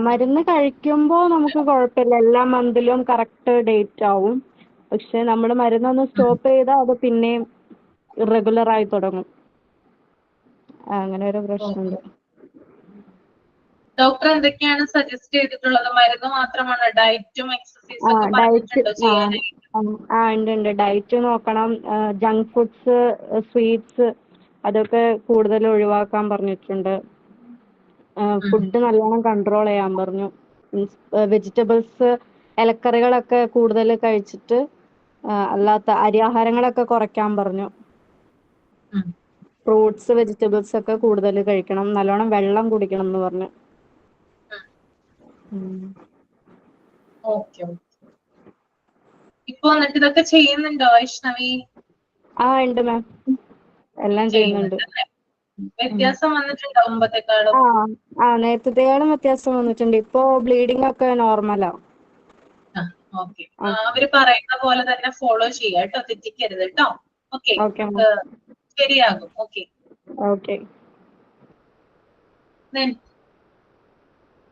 മരുന്ന് കഴിക്കുമ്പോ നമുക്ക് കുഴപ്പമില്ല, എല്ലാ മന്തിലും കറക്റ്റ് ഡേറ്റ് ആവും. പക്ഷെ നമ്മൾ മരുന്നൊന്ന് സ്റ്റോപ്പ് ചെയ്താൽ അത് പിന്നെയും ഇറഗുലർ ആയി തുടങ്ങും. അങ്ങനെ ഒരു പ്രശ്നമുണ്ട്. ഡോക്ടർ എന്തൊക്കെയാണ് സജസ്റ്റ് ചെയ്തിട്ടുള്ളത്? മരുന്ന് മാത്രമാണ്? ഡയറ്റും എക്സസൈസും ഒക്കെ പറഞ്ഞിട്ടുണ്ടോ ചെയ്യാനായിട്ട്? ഉണ്ട്. ഡയറ്റ് നോക്കണം. ജങ്ക് ഫുഡ്സ്, സ്വീറ്റ്സ് അതൊക്കെ കൂടുതൽ ഒഴിവാക്കാൻ പറഞ്ഞിട്ടുണ്ട്. ഫുഡ് നല്ലോണം കൺട്രോൾ ചെയ്യാൻ പറഞ്ഞു. വെജിറ്റബിൾസ്, ഇലക്കറികളൊക്കെ കൂടുതൽ കഴിച്ചിട്ട് അല്ലാത്ത അരിയാഹാരങ്ങളൊക്കെ കുറയ്ക്കാൻ പറഞ്ഞു. ഫ്രൂട്ട്സ്, വെജിറ്റബിൾസ് ഒക്കെ കൂടുതൽ കഴിക്കണം. നല്ലോണം വെള്ളം കുടിക്കണം എന്ന് പറഞ്ഞു. ഇപ്പൊ എന്നിട്ട് ഇതൊക്കെ ചെയ്യുന്നുണ്ടോ വൈഷ്ണവി? ഉണ്ട് മാം, എല്ലാം ചെയ്യുന്നുണ്ട്. വ്യത്യാസം വന്നിട്ടുണ്ടോ മുമ്പത്തെക്കാളും? നേരത്തെക്കാളും വ്യത്യാസം വന്നിട്ടുണ്ട്. ഇപ്പോ ബ്ലീഡിംഗ് ഒക്കെ നോർമലാ. ഓക്കെ, അവര് പറയുന്ന പോലെ തന്നെ ഫോളോ ചെയ്യാ കേട്ടോ, തെറ്റിക്കരുത് കേട്ടോ. ഓക്കെ, ശരിയാകും. Okay okay.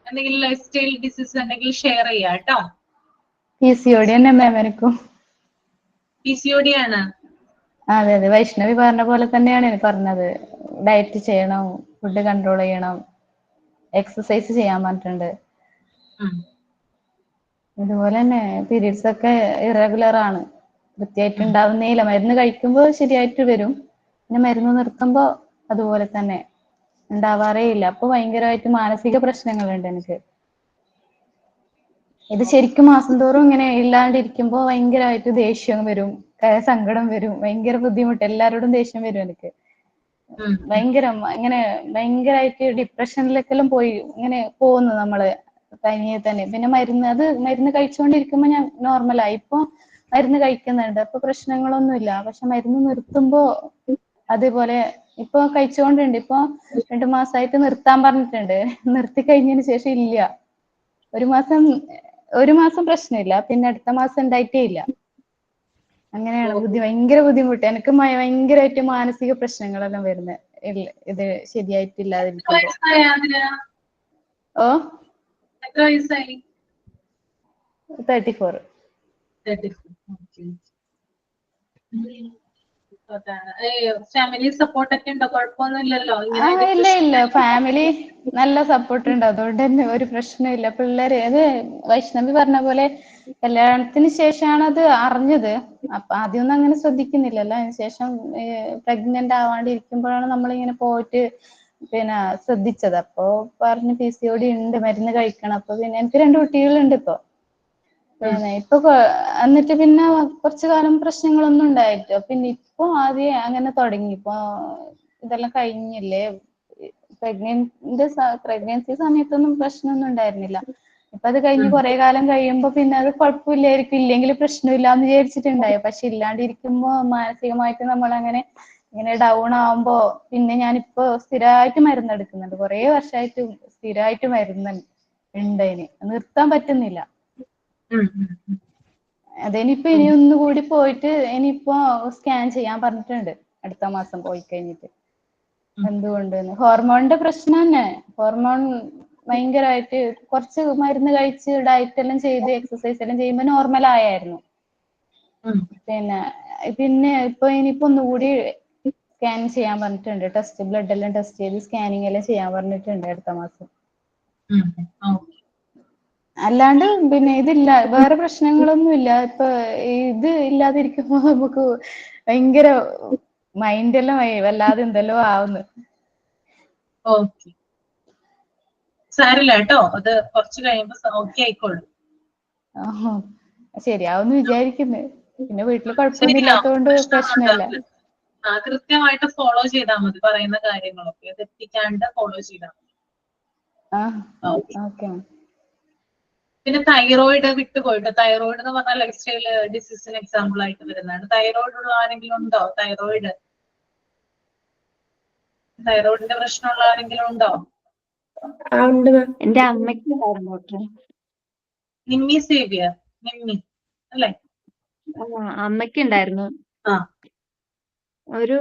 എന്തെങ്കിലും ലൈഫ് സ്റ്റൈൽ ഡിസീസ് ഉണ്ടെങ്കിൽ ഷെയർ ചെയ്യാ കേട്ടോ. PCOD തന്നെ മാം എനിക്കും. PCOD ആണ്? അതെ അതെ, വൈഷ്ണവി പറഞ്ഞ പോലെ തന്നെയാണ് പറഞ്ഞത്. ഡയറ്റ് ചെയ്യണം, ഫുഡ് കൺട്രോൾ ചെയ്യണം, എക്സസൈസ് ചെയ്യാൻ പറഞ്ഞിട്ടുണ്ട്. ഇതുപോലെ തന്നെ പീരീഡ്സ് ഒക്കെ ഇറഗുലർ ആണ്, കൃത്യമായിട്ട് ഉണ്ടാവുന്നേയില്ല. മരുന്ന് കഴിക്കുമ്പോൾ ശരിയായിട്ട് വരും, പിന്നെ മരുന്ന് നിർത്തുമ്പോ അതുപോലെ തന്നെ ഉണ്ടാവാറേ ഇല്ല. അപ്പൊ ഭയങ്കരമായിട്ട് മാനസിക പ്രശ്നങ്ങളുണ്ട് എനിക്ക്. ഇത് ശരിക്കും മാസം തോറും ഇങ്ങനെ ഇല്ലാണ്ടിരിക്കുമ്പോ ഭയങ്കരമായിട്ട് ദേഷ്യം വരും, സങ്കടം വരും, ഭയങ്കര ബുദ്ധിമുട്ട്, എല്ലാവരോടും ദേഷ്യം വരും എനിക്ക്. ഇങ്ങനെ ഭയങ്കരമായിട്ട് ഡിപ്രഷനിലേക്കെല്ലാം പോയി ഇങ്ങനെ പോകുന്നു നമ്മള് തനിയെ തന്നെ. പിന്നെ മരുന്ന് കഴിച്ചുകൊണ്ടിരിക്കുമ്പോ ഞാൻ നോർമലായി. ഇപ്പൊ മരുന്ന് കഴിക്കുന്നുണ്ട്, അപ്പൊ പ്രശ്നങ്ങളൊന്നുമില്ല. പക്ഷെ മരുന്ന് നിർത്തുമ്പോ അതേപോലെ ഇപ്പൊ കഴിച്ചുകൊണ്ടുണ്ട്. ഇപ്പൊ 2 മാസമായിട്ട് നിർത്താൻ പറഞ്ഞിട്ടുണ്ട്. നിർത്തി കഴിഞ്ഞതിന് ശേഷം ഇല്ല. ഒരു മാസം പ്രശ്നമില്ല, പിന്നെ അടുത്ത മാസം ഉണ്ടായിട്ടേ ഇല്ല. അങ്ങനെയാണ് ഭയങ്കര ബുദ്ധിമുട്ട് എനിക്ക്. ഭയങ്കരമായിട്ട് മാനസിക പ്രശ്നങ്ങളെല്ലാം വരുന്നത് ഇത് ശരിയായിട്ടില്ലാതിരിക്കുമ്പോ. ഓ, 34. ഫാമിലി സപ്പോർട്ട് ഒക്കെ ഉണ്ടോ? കുഴപ്പമൊന്നുമില്ലല്ലോ? ഇല്ല, ഫാമിലി നല്ല സപ്പോർട്ട് ഉണ്ട്, അതുകൊണ്ട് തന്നെ ഒരു പ്രശ്നമില്ല. പിള്ളേര് അത് വൈഷ്ണവി പറഞ്ഞ പോലെ കല്യാണത്തിന് ശേഷമാണ് അത് അറിഞ്ഞത്. അപ്പൊ ആദ്യമൊന്നും അങ്ങനെ ശ്രദ്ധിക്കുന്നില്ലല്ലോ. അതിനുശേഷം പ്രഗ്നന്റ് ആവാണ്ടിരിക്കുമ്പോഴാണ് നമ്മളിങ്ങനെ പോയിട്ട് പിന്നെ ശ്രദ്ധിച്ചത്. അപ്പൊ പറഞ്ഞു PCOD ഉണ്ട്, മരുന്ന് കഴിക്കണം. അപ്പൊ പിന്നെ എനിക്ക് 2 കുട്ടികളുണ്ട് ഇപ്പൊ. ഇപ്പൊ എന്നിട്ട് പിന്നെ കുറച്ചു കാലം പ്രശ്നങ്ങളൊന്നും ഉണ്ടായിട്ടോ. പിന്നെ ഇപ്പൊ ആദ്യം അങ്ങനെ തുടങ്ങി. ഇപ്പൊ ഇതെല്ലാം കഴിഞ്ഞില്ലേ, പ്രഗ്നൻസി സമയത്തൊന്നും പ്രശ്നമൊന്നും ഉണ്ടായിരുന്നില്ല. ഇപ്പൊ അത് കഴിഞ്ഞ് കുറെ കാലം കഴിയുമ്പോ പിന്നെ അത് കുഴപ്പമില്ലായിരിക്കും, ഇല്ലെങ്കിൽ പ്രശ്നമില്ല എന്ന് വിചാരിച്ചിട്ടുണ്ടായോ. പക്ഷെ ഇല്ലാണ്ടിരിക്കുമ്പോ മാനസികമായിട്ട് നമ്മളങ്ങനെ ഇങ്ങനെ ഡൗൺ ആവുമ്പോ പിന്നെ ഞാനിപ്പോ സ്ഥിരമായിട്ട് മരുന്ന് എടുക്കുന്നുണ്ട്. കുറെ വർഷമായിട്ട് സ്ഥിരമായിട്ട് മരുന്ന് ഉണ്ട്, അതിന് നിർത്താൻ പറ്റുന്നില്ല. അതിനിപ്പോ ഇനി ഒന്നുകൂടി പോയിട്ട് ഇനിയിപ്പോ സ്കാൻ ചെയ്യാൻ പറഞ്ഞിട്ടുണ്ട് അടുത്ത മാസം പോയി കഴിഞ്ഞിട്ട്. എന്തുകൊണ്ട് ഹോർമോണിന്റെ പ്രശ്നം തന്നെ. ഹോർമോൺ ഭയങ്കരമായിട്ട് കുറച്ച് മരുന്ന് കഴിച്ച് ഡയറ്റ് എല്ലാം ചെയ്ത് എക്സസൈസ് എല്ലാം ചെയ്യുമ്പോ നോർമൽ ആയായിരുന്നു. പിന്നെ ഇനിയിപ്പോ ഒന്നുകൂടി സ്കാൻ ചെയ്യാൻ പറഞ്ഞിട്ടുണ്ട്. ബ്ലഡ് എല്ലാം ടെസ്റ്റ് ചെയ്ത് സ്കാനിങ് എല്ലാം ചെയ്യാൻ പറഞ്ഞിട്ടുണ്ട് അടുത്ത മാസം. അല്ലാണ്ട് പിന്നെ ഇതില്ല, വേറെ പ്രശ്നങ്ങളൊന്നും ഇല്ല. ഇപ്പൊ ഇത് ഇല്ലാതിരിക്കുമ്പോ നമുക്ക് ഭയങ്കര മൈൻഡെല്ലാം വല്ലാതെ എന്തെല്ലോ ആവുന്നു. സാരില്ല കേട്ടോ, അത് കുറച്ച് കഴിയുമ്പോ ഓക്കെ ആയിക്കോളും. ശരിയാവുന്ന് വിചാരിക്കുന്നു. പിന്നെ വീട്ടില് കുഴപ്പമൊന്നും ഇല്ലാത്തതുകൊണ്ട് പ്രശ്നമില്ല. കൃത്യമായിട്ട് ഫോളോ ചെയ്താൽ മതി, പറയുന്ന കാര്യങ്ങളൊക്കെ തെറ്റിക്കാണ്ട് ഫോളോ ചെയ്താൽ മതി. പിന്നെ തൈറോയിഡ് വിട്ടുപോയിട്ട്, തൈറോയിഡ് എന്ന് പറഞ്ഞാൽ ലൈഫ് സ്റ്റൈൽ ഡിസീസിന് എക്സാമ്പിൾ ആയിട്ട് വരുന്നതാണ്. തൈറോയിഡ് ഉള്ള ആരെങ്കിലും ഉണ്ടോ? തൈറോയിഡിന്റെ പ്രശ്നമുള്ള ആരെങ്കിലും ഉണ്ടോ? എന്റെ അമ്മയ്ക്ക് നിമ്മി സേവിയർ, നിമ്മി അല്ലേ? അമ്മയ്ക്ക് ഉണ്ടായിരുന്നു. ഒരു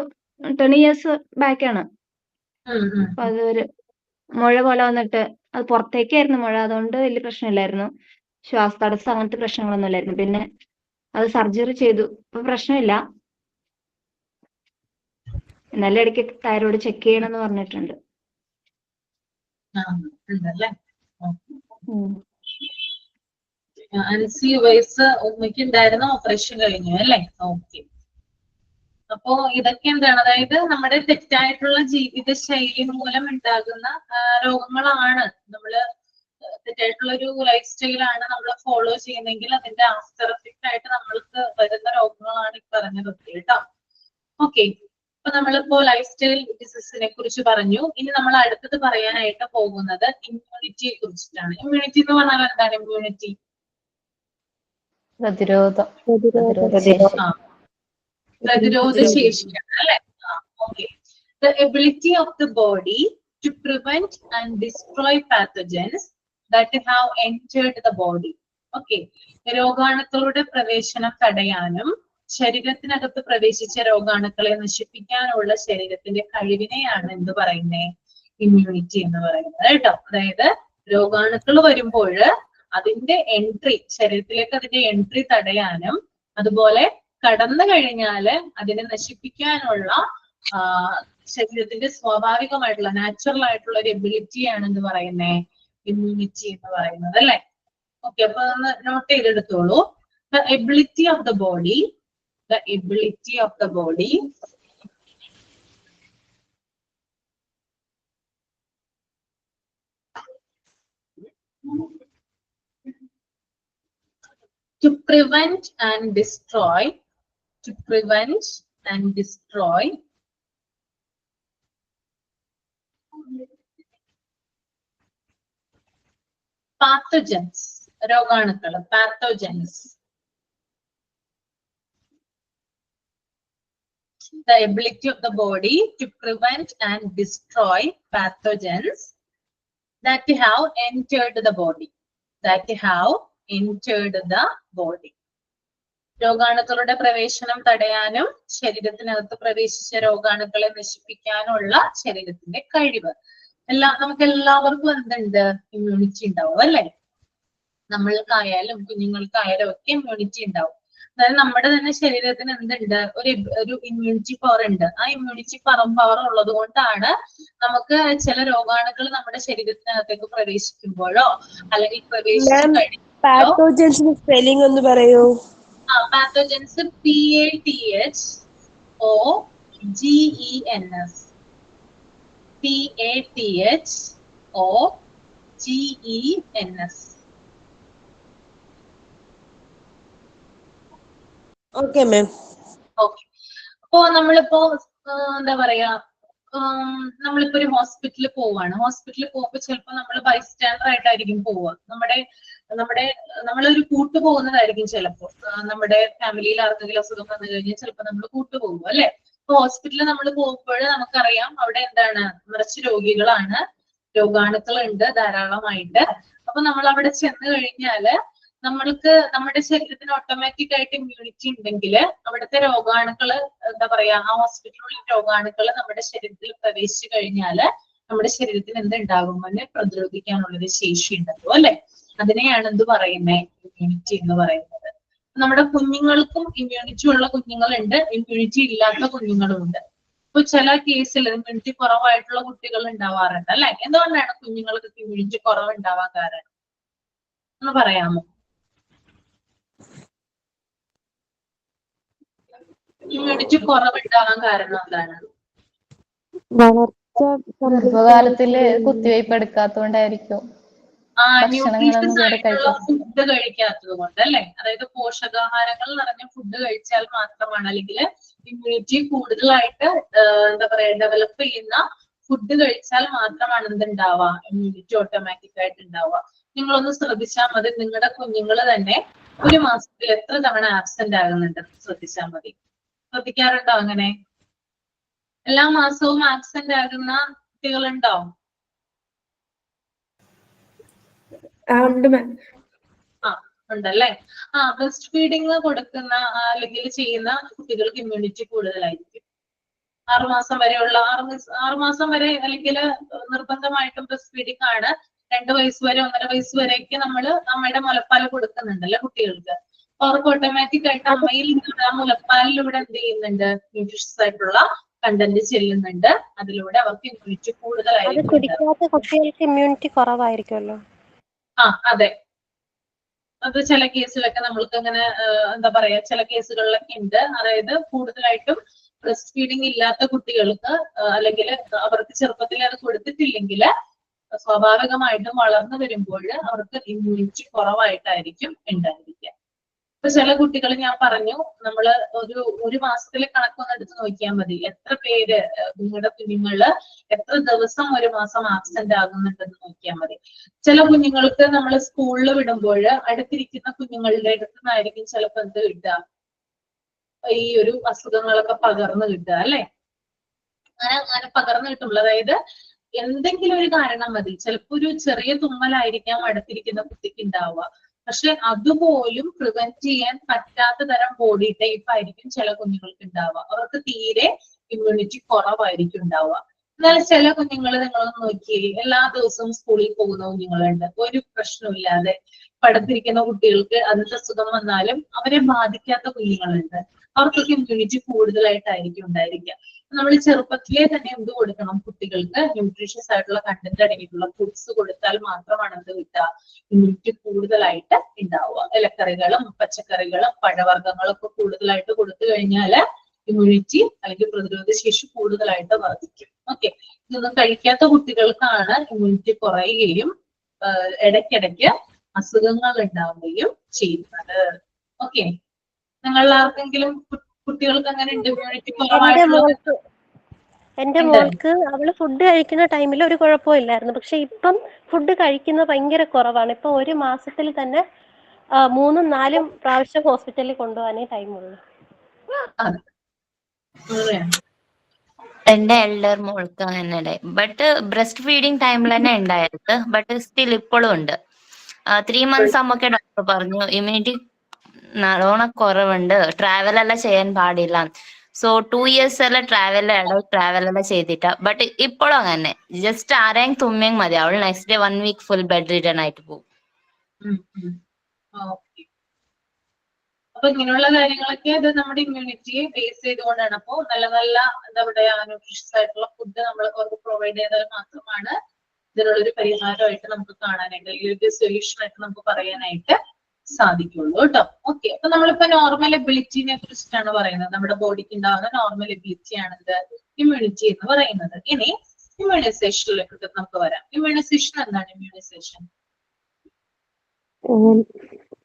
10 years ബാക്കാണ്. അപ്പൊ അതൊരു മുഴ പോലെ വന്നിട്ട് അത് പുറത്തേക്കായിരുന്നു മുഴ, അതുകൊണ്ട് വലിയ പ്രശ്നമില്ലായിരുന്നു. ശ്വാസതടസ്സം അങ്ങനത്തെ പ്രശ്നങ്ങളൊന്നും ഇല്ലായിരുന്നു. പിന്നെ അത് സർജറി ചെയ്തു, ഇപ്പൊ പ്രശ്നമില്ല. എന്നാലും ഇടയ്ക്ക് തൈറോയ്ഡ് ചെക്ക് ചെയ്യണമെന്ന് പറഞ്ഞിട്ടുണ്ട്. അൻസി വയസ്സ് ഉമ്മയ്ക്ക് ഉണ്ടായിരുന്ന ഓപ്പറേഷൻ കഴിഞ്ഞു അല്ലേ? ഓക്കെ. അപ്പോ ഇതൊക്കെ എന്താണ്, അതായത് നമ്മുടെ തെറ്റായിട്ടുള്ള ജീവിത ശൈലി മൂലം ഉണ്ടാകുന്ന രോഗങ്ങളാണ്. നമ്മള് തെറ്റായിട്ടുള്ള ഒരു ലൈഫ് സ്റ്റൈലാണ് നമ്മൾ ഫോളോ ചെയ്യുന്നെങ്കിൽ അതിന്റെ ആഫ്റ്റർ എഫക്റ്റ് ആയിട്ട് നമ്മൾക്ക് വരുന്ന രോഗങ്ങളാണ് ഈ പറഞ്ഞതൊക്കെ കേട്ടോ. ഓക്കെ, അപ്പൊ നമ്മളിപ്പോ ലൈഫ് സ്റ്റൈൽ ഡിസീസിനെ കുറിച്ച് പറഞ്ഞു. ഇനി നമ്മൾ അടുത്തത് പറയാനായിട്ട് പോകുന്നത് ഇമ്മ്യൂണിറ്റിയെ കുറിച്ചിട്ടാണ്. ഇമ്മ്യൂണിറ്റി എന്ന് പറഞ്ഞാൽ എന്താണ്? ഇമ്മ്യൂണിറ്റി പ്രതിരോധ ശേഷിയാണ് അല്ലെ? Okay. The ability of the body to prevent and destroy pathogens that have entered the body. Okay. രോഗാണുക്കളുടെ പ്രവേശനം തടയാനും ശരീരത്തിനകത്ത് പ്രവേശിച്ച രോഗാണുക്കളെ നശിപ്പിക്കാനുള്ള ശരീരത്തിന്റെ കഴിവിനെയാണ് എന്ത് പറയുന്നത്? ഇമ്മ്യൂണിറ്റി എന്ന് പറയുന്നത് കേട്ടോ. അതായത് രോഗാണുക്കൾ വരുമ്പോൾ അതിന്റെ എൻട്രി, ശരീരത്തിലേക്ക് അതിന്റെ എൻട്രി തടയാനും അതുപോലെ കടന്നു കഴിഞ്ഞാല് അതിനെ നശിപ്പിക്കാനുള്ള ശരീരത്തിന്റെ സ്വാഭാവികമായിട്ടുള്ള നാച്ചുറൽ ആയിട്ടുള്ള ഒരു എബിലിറ്റിയാണ് എന്ന് പറയുന്നത് ഇമ്മ്യൂണിറ്റി എന്ന് പറയുന്നത് അല്ലെ. ഓക്കെ, അപ്പൊ ഒന്ന് not ചെയ്തെടുത്തോളൂ. The ability of the body to prevent and destroy pathogens, രോഗാണുക്കൾ, pathogens. The ability of the body to prevent and destroy pathogens that have entered the body. രോഗാണുക്കളുടെ പ്രവേശനം തടയാനും ശരീരത്തിനകത്ത് പ്രവേശിച്ച രോഗാണുക്കളെ നശിപ്പിക്കാനുള്ള ശരീരത്തിന്റെ കഴിവ്. നമുക്ക് എല്ലാവർക്കും എന്തുണ്ട്? ഇമ്മ്യൂണിറ്റി ഉണ്ടാവും അല്ലെ. നമ്മൾക്കായാലും കുഞ്ഞുങ്ങൾക്കായാലും ഒക്കെ ഇമ്മ്യൂണിറ്റി ഉണ്ടാവും. അതായത് നമ്മുടെ തന്നെ ശരീരത്തിന് എന്തുണ്ട്? ഒരു ഇമ്മ്യൂണിറ്റി പവർ ഉണ്ട്. ആ ഇമ്മ്യൂണിറ്റി പവർ ഉള്ളത് കൊണ്ടാണ് നമുക്ക് ചില രോഗാണുക്കൾ നമ്മുടെ ശരീരത്തിനകത്തേക്ക് പ്രവേശിക്കുമ്പോഴോ അല്ലെങ്കിൽ പ്രവേശിച്ചു പാത്തോജൻസിന്റെ സ്പെല്ലിംഗ് ഒന്ന് പറയൂ. Pathogens PATHOGENS. PATHOGENS. Okay ma'am. Okay, അപ്പോ നമ്മളിപ്പോ എന്താ പറയാ, നമ്മളിപ്പോ ഒരു ഹോസ്പിറ്റലിൽ പോവാണ്. ഹോസ്പിറ്റലിൽ പോകുമ്പോൾ ചിലപ്പോൾ നമ്മൾ ബൈസ്റ്റാൻഡർ ആയിട്ടായിരിക്കും പോവുക. നമ്മളൊരു കൂട്ടു പോകുന്നതായിരിക്കും ചിലപ്പോൾ. നമ്മുടെ ഫാമിലിയിൽ ആർക്കെങ്കിലും അസുഖം വന്നു കഴിഞ്ഞാൽ ചിലപ്പോൾ നമ്മൾ കൂട്ടുപോകും അല്ലെ. അപ്പൊ ഹോസ്പിറ്റലിൽ നമ്മൾ പോകുമ്പോൾ നമുക്കറിയാം അവിടെ എന്താണ്? നിറച്ച് രോഗികളാണ്, രോഗാണുക്കളുണ്ട് ധാരാളമായിട്ട്. അപ്പൊ നമ്മൾ അവിടെ ചെന്ന് കഴിഞ്ഞാല് നമ്മൾക്ക് നമ്മുടെ ശരീരത്തിന് ഓട്ടോമാറ്റിക് ആയിട്ട് ഇമ്മ്യൂണിറ്റി ഉണ്ടെങ്കിൽ അവിടുത്തെ രോഗാണുക്കള് എന്താ പറയാ, ആ ഹോസ്പിറ്റലിലെ രോഗാണുക്കള് നമ്മുടെ ശരീരത്തിൽ പ്രവേശിച്ചു കഴിഞ്ഞാല് നമ്മുടെ ശരീരത്തിന് എന്തുണ്ടാകും? അതിനെ പ്രതിരോധിക്കാനുള്ളൊരു ശേഷി ഉണ്ടല്ലോ അല്ലെ. അതിനെയാണ് എന്ത് പറയുന്നത്? ഇമ്മ്യൂണിറ്റി എന്ന് പറയുന്നത്. നമ്മുടെ കുഞ്ഞുങ്ങൾക്കും ഇമ്മ്യൂണിറ്റി ഉള്ള കുഞ്ഞുങ്ങളുണ്ട്, ഇമ്മ്യൂണിറ്റി ഇല്ലാത്ത കുഞ്ഞുങ്ങളും ഉണ്ട്. ഇപ്പൊ ചില കേസിൽ ഇമ്മ്യൂണിറ്റി കുറവായിട്ടുള്ള കുട്ടികൾ ഉണ്ടാവാറുണ്ട് അല്ലെ. എന്തുകൊണ്ടാണ് കുഞ്ഞുങ്ങൾക്ക് ഇമ്മ്യൂണിറ്റി കുറവ് ഉണ്ടാവാൻ കാരണം ഒന്ന് പറയാമോ? ഇമ്മ്യൂണിറ്റി കുറവുണ്ടാവാൻ കാരണം എന്താണ്? ഗർഭകാലത്തില് കുത്തിവയ്പ് എടുക്കാത്തതുകൊണ്ടായിരിക്കും. ന്യൂട്രീഷ്യസ് ആയിട്ടുള്ള ഫുഡ് കഴിക്കാത്തത് കൊണ്ട് അല്ലെ. അതായത് പോഷകാഹാരങ്ങൾ നിറഞ്ഞ ഫുഡ് കഴിച്ചാൽ മാത്രമാണ്, അല്ലെങ്കിൽ ഇമ്മ്യൂണിറ്റി കൂടുതലായിട്ട് എന്താ പറയാ ഡെവലപ്പ് ചെയ്യുന്ന ഫുഡ് കഴിച്ചാൽ മാത്രമാണ് എന്തുണ്ടാവുക? ഇമ്മ്യൂണിറ്റി ഓട്ടോമാറ്റിക് ആയിട്ട് ഉണ്ടാവുക. നിങ്ങളൊന്ന് ശ്രദ്ധിച്ചാൽ മതി, നിങ്ങളുടെ കുഞ്ഞുങ്ങൾ തന്നെ ഒരു മാസത്തിൽ എത്ര തവണ ആബ്സെന്റ് ആകുന്നുണ്ട് ശ്രദ്ധിച്ചാൽ മതി. ശ്രദ്ധിക്കാറുണ്ടോ അങ്ങനെ? എല്ലാ മാസവും ആബ്സെന്റ് ആകുന്ന കുട്ടികളുണ്ടോ? ഉണ്ടല്ലേ. ബ്രസ്റ്റ് ഫീഡിങ് കൊടുക്കുന്ന അല്ലെങ്കിൽ ചെയ്യുന്ന കുട്ടികൾക്ക് ഇമ്മ്യൂണിറ്റി കൂടുതലായിരിക്കും. 6 മാസം വരെയുള്ള 6 മാസം വരെ അല്ലെങ്കിൽ നിർബന്ധമായിട്ടും ബ്രസ്റ്റ് ഫീഡിങ് ആണ്. 2 വയസ്സ് വരെ 1.5 വയസ്സ് വരെയൊക്കെ നമ്മള് അമ്മയുടെ മുലപ്പാല് കൊടുക്കുന്നുണ്ടല്ലോ കുട്ടികൾക്ക്. അവർക്ക് ഓട്ടോമാറ്റിക് ആയിട്ട് അമ്മയിൽ ആ മുലപ്പാലിലൂടെ എന്ത് ചെയ്യുന്നുണ്ട്? ന്യൂട്രീഷ്യസ് ആയിട്ടുള്ള കണ്ടന്റ് ചെല്ലുന്നുണ്ട്. അതിലൂടെ അവർക്ക് ഇമ്മ്യൂണിറ്റി കൂടുതലായിരിക്കും. കുട്ടികൾക്ക് ഇമ്മ്യൂണിറ്റി കുറവായിരിക്കുമല്ലോ. അതെ, അത് ചില കേസിലൊക്കെ നമ്മൾക്ക് അങ്ങനെ എന്താ പറയാ, ചില കേസുകളിലൊക്കെ ഉണ്ട്. അതായത് കൂടുതലായിട്ടും ബ്രസ്റ്റ് ഫീഡിങ് ഇല്ലാത്ത കുട്ടികൾക്ക് അല്ലെങ്കിൽ അവർക്ക് ചെറുപ്പത്തിൽ അത് കൊടുത്തിട്ടില്ലെങ്കിൽ സ്വാഭാവികമായിട്ടും വളർന്നു വരുമ്പോൾ അവർക്ക് ഇമ്മ്യൂണിറ്റി കുറവായിട്ടായിരിക്കും ഉണ്ടായിരിക്കുക. ഇപ്പൊ ചില കുട്ടികൾ ഞാൻ പറഞ്ഞു, നമ്മള് ഒരു മാസത്തിലെ കണക്കൊന്ന് എടുത്ത് നോക്കിയാൽ മതി. എത്ര പേര് നിങ്ങളുടെ കുഞ്ഞുങ്ങള് എത്ര ദിവസം ഒരു മാസം ആബ്സെന്റ് ആകുന്നുണ്ടെന്ന് നോക്കിയാൽ മതി. ചില കുഞ്ഞുങ്ങൾക്ക് നമ്മൾ സ്കൂളിൽ വിടുമ്പോൾ അടുത്തിരിക്കുന്ന കുഞ്ഞുങ്ങളുടെ അടുത്ത് നിന്നായിരിക്കും ചിലപ്പോൾ എന്ത് കിട്ടുക? ഈ ഒരു അസുഖങ്ങളൊക്കെ പകർന്നു കിട്ടുക അല്ലെ. അങ്ങനെ പകർന്നു കിട്ടുള്ളൂ. അതായത് എന്തെങ്കിലും ഒരു കാരണം മതി, ചിലപ്പോ ഒരു ചെറിയ തുമ്മലായിരിക്കാം അടുത്തിരിക്കുന്ന കുട്ടിക്ക് ഉണ്ടാവുക, പക്ഷെ അതുപോലും പ്രിവെന്റ് ചെയ്യാൻ പറ്റാത്ത തരം ബോഡി ടൈപ്പ് ആയിരിക്കും ചില കുഞ്ഞുങ്ങൾക്ക് ഉണ്ടാവുക. അവർക്ക് തീരെ ഇമ്മ്യൂണിറ്റി കുറവായിരിക്കും ഉണ്ടാവുക. എന്നാൽ ചില കുഞ്ഞുങ്ങൾ നിങ്ങളൊന്ന് നോക്കിയേ, എല്ലാ ദിവസവും സ്കൂളിൽ പോകുന്ന കുഞ്ഞുങ്ങളുണ്ട്, ഒരു പ്രശ്നമില്ലാതെ. പഠിത്തിരിക്കുന്ന കുട്ടികൾക്ക് അതിന്റെ അസുഖം വന്നാലും അവരെ ബാധിക്കാത്ത കുഞ്ഞുങ്ങളുണ്ട്. അവർക്കൊക്കെ ഇമ്മ്യൂണിറ്റി കൂടുതലായിട്ടായിരിക്കും ഉണ്ടായിരിക്കുക. നമ്മൾ ചെറുപ്പത്തിലേ തന്നെ എന്ത് കൊടുക്കണം, കുട്ടികൾക്ക് ന്യൂട്രീഷ്യസ് ആയിട്ടുള്ള കണ്ടന്റ് അടങ്ങിയിട്ടുള്ള ഫുഡ്സ് കൊടുത്താൽ മാത്രമാണ് എന്ത് കിട്ടുക, ഇമ്മ്യൂണിറ്റി കൂടുതലായിട്ട് ഉണ്ടാവുക. ഇലക്കറികളും പച്ചക്കറികളും പഴവർഗ്ഗങ്ങളും ഒക്കെ കൂടുതലായിട്ട് കൊടുത്തു കഴിഞ്ഞാൽ ഇമ്മ്യൂണിറ്റി അല്ലെങ്കിൽ പ്രതിരോധ ശേഷി കൂടുതലായിട്ട് വർദ്ധിക്കും. ഓക്കെ, ഇതൊന്നും കഴിക്കാത്ത കുട്ടികൾക്കാണ് ഇമ്മ്യൂണിറ്റി കുറയുകയും ഇടയ്ക്കിടയ്ക്ക് അസുഖങ്ങൾ ഉണ്ടാവുകയും ചെയ്യുന്നത്. ഓക്കെ, നിങ്ങൾ ആർക്കെങ്കിലും കുട്ടികൾക്ക് അങ്ങനെ ഇമ്മ്യൂണിറ്റി കുറവായിട്ടുള്ള? എന്റെ മോൾക്ക് അവള് ഫുഡ് കഴിക്കുന്ന ടൈമിൽ ഒരു കുഴപ്പമില്ലായിരുന്നു, പക്ഷെ ഇപ്പം ഫുഡ് കഴിക്കുന്നത് ഭയങ്കര കുറവാണ്. ഇപ്പൊ ഒരു മാസത്തിൽ തന്നെ 3-4 പ്രാവശ്യം ഹോസ്പിറ്റലിൽ കൊണ്ടുപോകാനേ ടൈമുള്ളൂ. എന്റെ എൽഡർ മോൾക്ക് അങ്ങനെ, ബട്ട് ബ്രസ്റ്റ് ഫീഡിങ് ടൈമിൽ തന്നെ ഉണ്ടായത്, ബട്ട് സ്റ്റിൽ ഇപ്പോഴും ഉണ്ട്. 3 months ആകുമ്പോ ഡോക്ടർ പറഞ്ഞു ഇമ്മ്യൂണിറ്റി നല്ലോണം കുറവുണ്ട്, ട്രാവൽ എല്ലാം ചെയ്യാൻ പാടില്ല. സോ 2 years എല്ലാം ട്രാവൽ എല്ലാം ചെയ്തിട്ടാ. ബട്ട് ഇപ്പോഴും അങ്ങനെ, ജസ്റ്റ് ആരെയും തുമ്മിയും മതി, അവൾ next day 1 week full bed return ആയിട്ട് പോകും. അപ്പൊ ഇങ്ങനെയുള്ള കാര്യങ്ങളൊക്കെ അത് നമ്മുടെ ഇമ്മ്യൂണിറ്റിയെ ബേസ് ചെയ്തുകൊണ്ടാണ്. അപ്പോ നല്ല നല്ല എന്താ പറയുക ന്യൂട്രീഷ്യസ് ആയിട്ടുള്ള ഫുഡ് നമ്മൾ അവർക്ക് പ്രൊവൈഡ് ചെയ്താൽ മാത്രമാണ് ഇതിനുള്ളൊരു പരിഹാരമായിട്ട് നമുക്ക് കാണാനായിട്ട്, അല്ലെങ്കിൽ ഒരു സൊല്യൂഷൻ ആയിട്ട് നമുക്ക് പറയാനായിട്ട് സാധിക്കുള്ളൂ കേട്ടോ. ഓക്കെ, അപ്പൊ നമ്മളിപ്പോ നോർമൽ എബിലിറ്റിനെ കുറിച്ചിട്ടാണ് പറയുന്നത്. നമ്മുടെ ബോഡിക്ക് ഉണ്ടാകുന്ന നോർമൽ എബിലിറ്റി ആണ് ഇത് ഇമ്മ്യൂണിറ്റി എന്ന് പറയുന്നത്. ഇനി ഇമ്മ്യൂണൈസേഷനിലേക്ക് നമുക്ക് വരാം. ഇമ്മ്യൂണൈസേഷൻ എന്താണ്? ഇമ്മ്യൂണൈസേഷൻ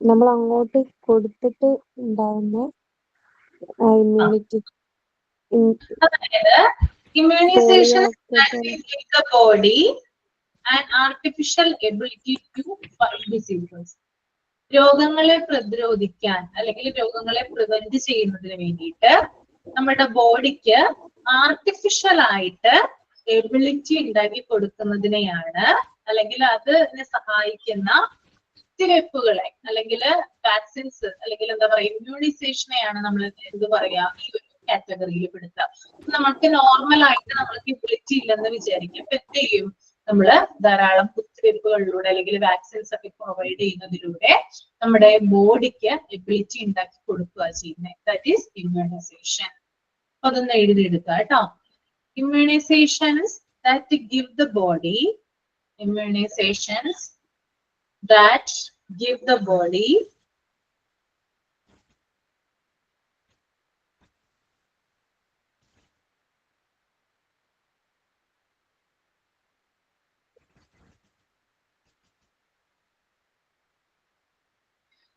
നമ്മൾ അങ്ങോട്ട് കൊടുത്തിട്ട് ഉണ്ടാവുന്ന ഇമ്മ്യൂണിറ്റി. അതായത് immunisation body and artificial ability to fight diseases. രോഗങ്ങളെ പ്രതിരോധിക്കാൻ അല്ലെങ്കിൽ രോഗങ്ങളെ പ്രിവെന്റ് ചെയ്യുന്നതിന് വേണ്ടിയിട്ട് നമ്മുടെ ബോഡിക്ക് ആർട്ടിഫിഷ്യൽ ആയിട്ട് എബിലിറ്റി ഉണ്ടാക്കി കൊടുക്കുന്നതിനെയാണ്, അല്ലെങ്കിൽ അതിനെ സഹായിക്കുന്ന കുത്തിവയ്പ്പുകളെ അല്ലെങ്കിൽ വാക്സിൻസ് അല്ലെങ്കിൽ എന്താ പറയാ ഇമ്മ്യൂണൈസേഷനെയാണ് നമ്മൾ എന്ത് പറയാ ഈ ഒരു കാറ്റഗറിയിൽ പെടുത്തുക. നമുക്ക് നോർമൽ ആയിട്ട് നമ്മൾക്ക് എബിലിറ്റി ഇല്ലെന്ന് വിചാരിക്കാം. അപ്പൊ എന്ത് ചെയ്യും, നമ്മള് ധാരാളം കുത്തിവയ്പ്പുകളിലൂടെ അല്ലെങ്കിൽ വാക്സിൻസ് ഒക്കെ പ്രൊവൈഡ് ചെയ്യുന്നതിലൂടെ നമ്മുടെ ബോഡിക്ക് എബിലിറ്റി ഉണ്ടാക്കി കൊടുക്കുക ചെയ്യുന്നത്. That is immunization. അപ്പൊ അതൊന്ന് എഴുതിയെടുക്കുക കേട്ടോ. Immunizations that give the body, immunizations that give the body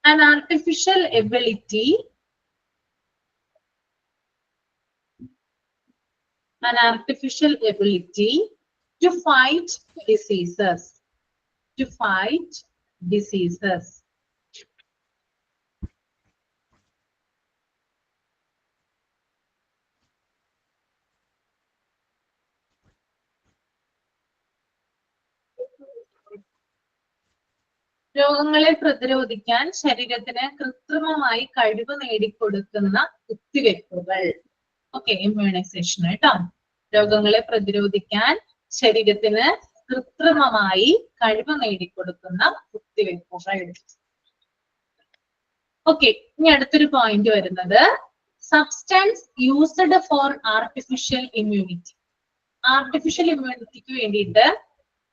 an artificial ability to fight diseases. രോഗങ്ങളെ പ്രതിരോധിക്കാൻ ശരീരത്തിന് കൃത്രിമമായി കഴിവ് നേടിക്കൊടുക്കുന്ന കുത്തിവയ്പ്പുകൾ. ഓക്കെ, ഇമ്മ്യൂണൈസേഷൻ കേട്ടോ. രോഗങ്ങളെ പ്രതിരോധിക്കാൻ ശരീരത്തിന് കൃത്രിമമായി കഴിവ് നേടിക്കൊടുക്കുന്ന കുത്തിവയ്പ്പുകൾ. ഓക്കെ, ഇനി അടുത്തൊരു പോയിന്റ് വരുന്നത് substance used for artificial immunity. Artificial ഇമ്മ്യൂണിറ്റിക്ക് വേണ്ടിയിട്ട്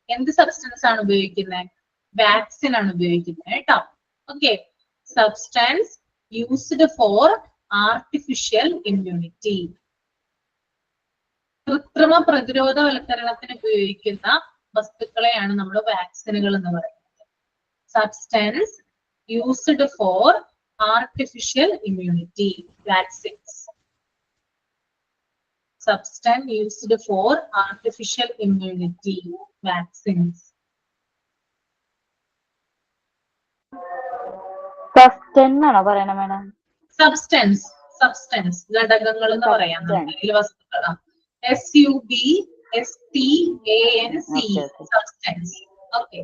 എന്ത് സബ്സ്റ്റൻസ് ആണ് ഉപയോഗിക്കുന്നത്? വാക്സിൻ ആണ് ഉപയോഗിക്കുന്നത് കേട്ടോ. Okay, substance used for artificial immunity. കൃത്രിമ പ്രതിരോധവൽക്കരണത്തിന് ഉപയോഗിക്കുന്ന വസ്തുക്കളെയാണ് നമ്മൾ വാക്സിനുകൾ എന്ന് പറയുന്നത്. Substance used for artificial immunity, vaccines. Substance used for artificial immunity, vaccines. Substance ആണോ പറയണ മേഡം? സബ്സ്റ്റൻസ് ഘടകങ്ങൾ എന്ന് പറയാം, വസ്തുക്കളാണ്. SUBSTANCE, substance. Okay.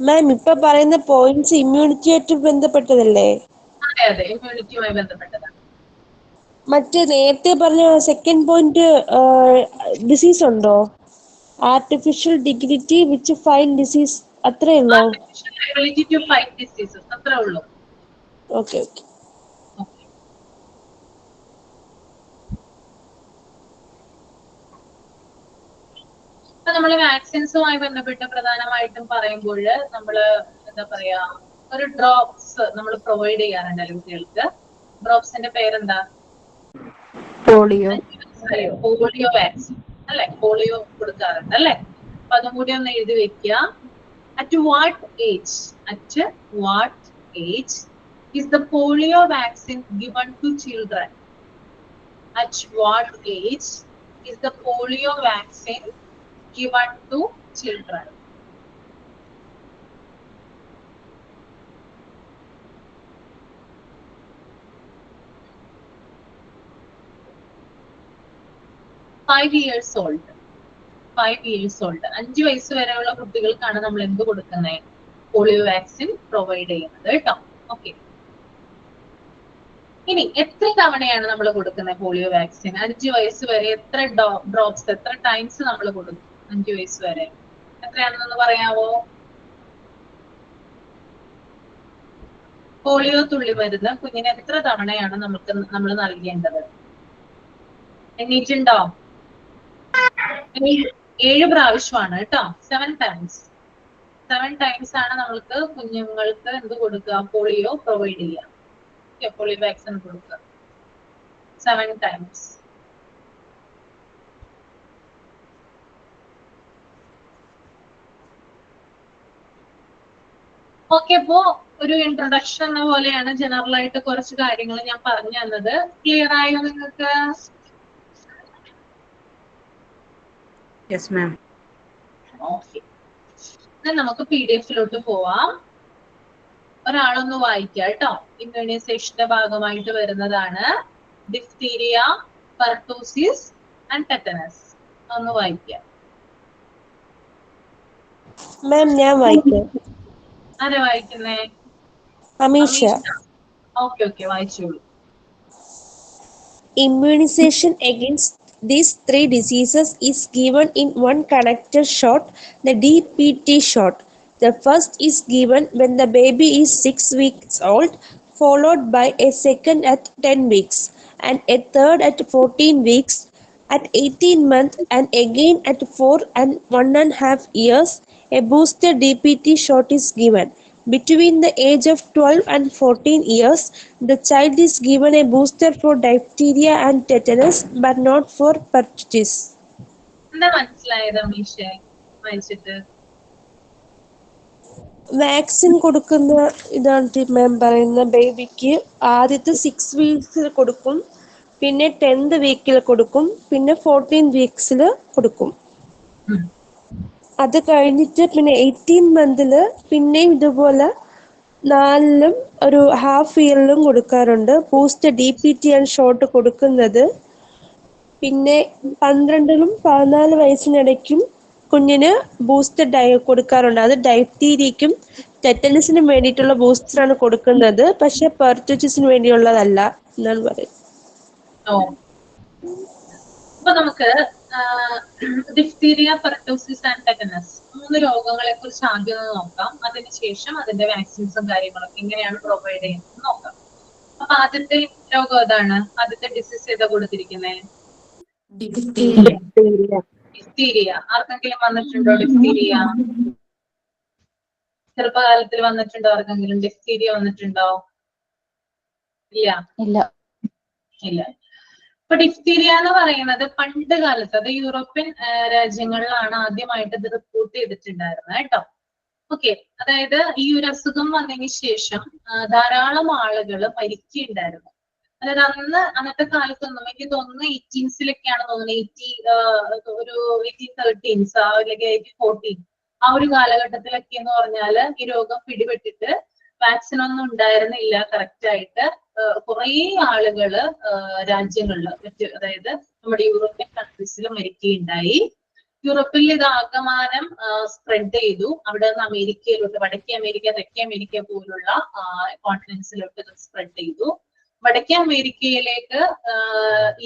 മാം ഇപ്പൊ പറയുന്ന പോയിന്റ്സ് ഇമ്മ്യൂണിറ്റി ആയിട്ട് ബന്ധപ്പെട്ടതല്ലേ? അതെ അതെ, ഇമ്മ്യൂണിറ്റിയുമായി ബന്ധപ്പെട്ടതാണ്. മറ്റേ നേരത്തെ പറഞ്ഞ സെക്കൻഡ് പോയിന്റ് ഡിസീസ് ഉണ്ടോ? Artificial dignity which fight disease, അത്രേ ഉള്ളോ? Artificial ability to fight diseases, അത്രേ ഉള്ളൂ. Okay okay. അപ്പൊ നമ്മള് വാക്സിൻസുമായി ബന്ധപ്പെട്ട് പ്രധാനമായിട്ടും പറയുമ്പോൾ നമ്മള് എന്താ പറയാ, ഒരു ഡ്രോപ്സ് നമ്മൾ പ്രൊവൈഡ് ചെയ്യാറുണ്ടല്ലോ കുട്ടികൾക്ക്. ഡ്രോപ്സിന്റെ പേരെന്താ? പോളിയോ. പോളിയോ വാക്സിൻ അല്ലെ, പോളിയോ കൊടുക്കാറുണ്ട് അല്ലെ. അപ്പൊ അതും കൂടി ഒന്ന് എഴുതി വെക്കുക. At what age is the polio vaccine given to children? At what age is the polio vaccine given to children? Five years old. 5 years old. 5 വയസ്സ് വരെയുള്ള കുട്ടികൾക്കാണ് നമ്മൾ എന്ത് കൊടുക്കുന്നത്? പോളിയോ വാക്സിൻ പ്രൊവൈഡ് ചെയ്യുന്നത് കേട്ടോ. ഓക്കെ. ഇനി എത്ര തവണയാണ് നമ്മൾ കൊടുക്കുന്നത് പോളിയോ വാക്സിൻ? 5 വയസ്സ് വരെ എത്ര ഡ്രോപ്സ്, എത്ര ടൈംസ് നമ്മൾ കൊടുക്കും? 5 വയസ്സ് വരെ എത്രയാണെന്നൊന്ന് പറയാവോ? പോളിയോ തുള്ളി മരുന്ന് കുഞ്ഞിന് എത്ര തവണയാണ് നമ്മൾ നൽകേണ്ടത്? എണ്ണീറ്റുണ്ടോ? 7 പ്രാവശ്യമാണ് കേട്ടോ. 7 times. 7 times ആണ് നമ്മൾക്ക് കുഞ്ഞുങ്ങൾക്ക് എന്ത് കൊടുക്കുക? പോളിയോ പ്രൊവൈഡ് ചെയ്യുക. പോളിയോ വാക്സിൻ കൊടുക്കുക 7 times. ഓക്കെ, അപ്പോ ഒരു ഇൻട്രൊഡക്ഷൻ എന്ന പോലെയാണ് ജനറൽ ആയിട്ട് കുറച്ച് കാര്യങ്ങൾ ഞാൻ പറഞ്ഞു തന്നത്. ക്ലിയർ ആയോ നിങ്ങൾക്ക്? Yes ma'am. ഓക്കെ, നമുക്ക് PDF-ലോട്ട് പോവാം. ഒരാളൊന്ന് വായിക്കാം കേട്ടോ. ഇമ്മ്യൂണൈസേഷന്റെ ഭാഗമായിട്ട് വരുന്നതാണ് ഡിഫ്തീരിയ, പെർട്ടൂസിസ് ആൻഡ് ടെറ്റനസ്. ഒന്ന് വായിക്കാം. മാം ഞാൻ വായിക്കാം. ആരാ വായിക്കുന്നേ? അമീഷ. ഓക്കെ ഓക്കെ, വായിച്ചോളൂ. Immunization against these 3 diseases is given in one connected shot, the DPT shot. The first is given when the baby is 6 weeks old, followed by a second at 10 weeks, and a third at 14 weeks, at 18 months, and again at 4 and 1.5 years. A booster DPT shot is given. Between the age of 12 and 14 years, the child is given a booster for diphtheria and tetanus, but not for pertussis. എന്താ മനസ്സിലായത് അമീഷേ വായിച്ചിട്ട്? Vaccine കൊടുക്കുന്ന ഇതാണ് മാം പറയുന്ന. ബേബിക്ക് ആദ്യത്തെ 6 വീക്സിൽ കൊടുക്കും, പിന്നെ 10th വീക്കിൽ കൊടുക്കും, പിന്നെ 14 വീക്സിൽ കൊടുക്കും. അത് കഴിഞ്ഞിട്ട് പിന്നെ 18 മന്തില് പിന്നെയും ഇതുപോലെ 4ലും ഒരു ഹാഫ് ഇയറിലും കൊടുക്കാറുണ്ട്. ബൂസ്റ്റർ DPT ആണ് ഷോട്ട് കൊടുക്കുന്നത്. പിന്നെ 12ലും 14 വയസ്സിനിടയ്ക്കും കുഞ്ഞിന് ബൂസ്റ്റർ കൊടുക്കാറുണ്ട്. അത് ഡൈഫ്തീരിയയ്ക്കും ടെറ്റനസിനും വേണ്ടിയിട്ടുള്ള ബൂസ്റ്ററാണ് കൊടുക്കുന്നത്, പക്ഷെ പെർtusisന് വേണ്ടിയുള്ളതല്ല എന്നാണ് പറയുന്നത്. അപ്പൊ നമുക്ക് ഡിഫ്തീരിയ, പെർട്ടൂസിസ് ആൻഡ് ടെറ്റനസ് 3 രോഗങ്ങളെ കുറിച്ച് ആദ്യം നോക്കാം. അതിനുശേഷം അതിന്റെ വാക്സിൻസും കാര്യങ്ങളൊക്കെ എങ്ങനെയാണ് പ്രൊവൈഡ് ചെയ്യുന്നത് നോക്കാം. അപ്പൊ ആദ്യത്തെ രോഗം ഏതാണ്? ആദ്യത്തെ ഡിസീസ് ഏതാ കൊടുത്തിരിക്കുന്നത്? ഡിഫ്തീരിയ. ആർക്കെങ്കിലും വന്നിട്ടുണ്ടോ ഡിഫ്തീരിയ? ചെറുപ്പകാലത്തിൽ വന്നിട്ടുണ്ടോ ആർക്കെങ്കിലും ഡിഫ്തീരിയ വന്നിട്ടുണ്ടോ? ഇല്ല. ഇല്ല. ഇപ്പൊ ഡിഫ്തീരിയ എന്ന് പറയുന്നത് പണ്ട് കാലത്ത്, അത് യൂറോപ്യൻ രാജ്യങ്ങളിലാണ് ആദ്യമായിട്ട് ഇത് റിപ്പോർട്ട് ചെയ്തിട്ടുണ്ടായിരുന്നത് കേട്ടോ. ഓക്കെ, അതായത് ഈ ഒരു അസുഖം വന്നതിന് ശേഷം ധാരാളം ആളുകൾ മരിക്കുകയുണ്ടായിരുന്നു. അതായത് അന്നത്തെ കാലത്തൊന്നും എനിക്ക് തോന്നുന്നു 1800s തോന്നുന്നു, 1813s അല്ലെങ്കിൽ 1814 ആ ഒരു കാലഘട്ടത്തിലൊക്കെ എന്ന് പറഞ്ഞാല് ഈ രോഗം പിടിപെട്ടിട്ട് വാക്സിൻ ഒന്നും ഉണ്ടായിരുന്നില്ല കറക്റ്റ് ആയിട്ട്. കുറെ ആളുകള് രാജ്യങ്ങളില് അതായത് നമ്മുടെ യൂറോപ്യൻ കൺട്രീസിൽ മരിക്കുകയുണ്ടായി. യൂറോപ്പിൽ ഇത് ആകമാനം സ്പ്രെഡ് ചെയ്തു. അവിടെ നിന്ന് അമേരിക്കയിലോട്ട്, വടക്കേ അമേരിക്ക, തെക്കേ അമേരിക്ക പോലുള്ള കോണ്ടിനെന്റ്സിലോട്ട് ഇത് സ്പ്രെഡ് ചെയ്തു. വടക്കേ അമേരിക്കയിലേക്ക്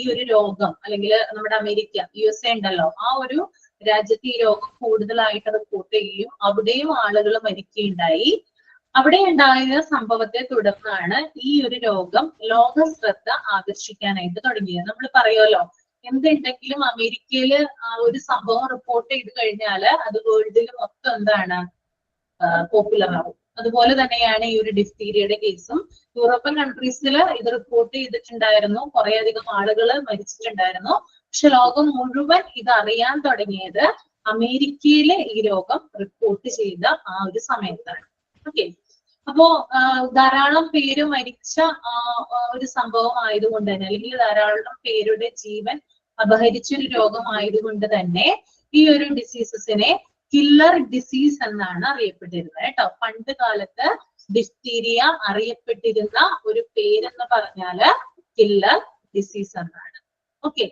ഈ ഒരു രോഗം, അല്ലെങ്കിൽ നമ്മുടെ അമേരിക്ക, USA ഉണ്ടല്ലോ, ആ ഒരു രാജ്യത്ത് ഈ രോഗം കൂടുതലായിട്ട് റിപ്പോർട്ട് ചെയ്യുകയും അവിടെയും ആളുകൾ മരിക്കുകയുണ്ടായി. അവിടെ ഉണ്ടായ സംഭവത്തെ തുടർന്നാണ് ഈ ഒരു രോഗം ലോക ശ്രദ്ധ ആകർഷിക്കാനായിട്ട് തുടങ്ങിയത്. നമ്മൾ പറയുമല്ലോ, എന്തുണ്ടെങ്കിലും അമേരിക്കയിൽ ഒരു സംഭവം റിപ്പോർട്ട് ചെയ്ത് കഴിഞ്ഞാൽ അത് വേൾഡിൽ മൊത്തം എന്താണ് പോപ്പുലർ ആവും. അതുപോലെ തന്നെയാണ് ഈ ഒരു ഡിഫ്തീരിയയുടെ കേസും. യൂറോപ്യൻ കൺട്രീസിൽ ഇത് റിപ്പോർട്ട് ചെയ്തിട്ടുണ്ടായിരുന്നു, കുറെ അധികം ആളുകൾ മരിച്ചിട്ടുണ്ടായിരുന്നു. പക്ഷെ ലോകം മുഴുവൻ ഇത് അറിയാൻ തുടങ്ങിയത് അമേരിക്കയിലെ ഈ രോഗം റിപ്പോർട്ട് ചെയ്ത ആ ഒരു സമയത്താണ്. ഓക്കെ, അപ്പോ ധാരാളം പേര് മരിച്ച ഒരു സംഭവം ആയതുകൊണ്ട് തന്നെ, അല്ലെങ്കിൽ ധാരാളം പേരുടെ ജീവൻ അപഹരിച്ചൊരു രോഗമായതുകൊണ്ട് തന്നെ ഈ ഒരു ഡിസീസസിനെ കില്ലർ ഡിസീസ് എന്നാണ് അറിയപ്പെട്ടിരുന്നത് കേട്ടോ. പണ്ട് കാലത്ത് ഡിഫ്തീരിയ അറിയപ്പെട്ടിരുന്ന ഒരു പേരെന്ന് പറഞ്ഞാല് കില്ലർ ഡിസീസ് എന്നാണ്. ഓക്കെ,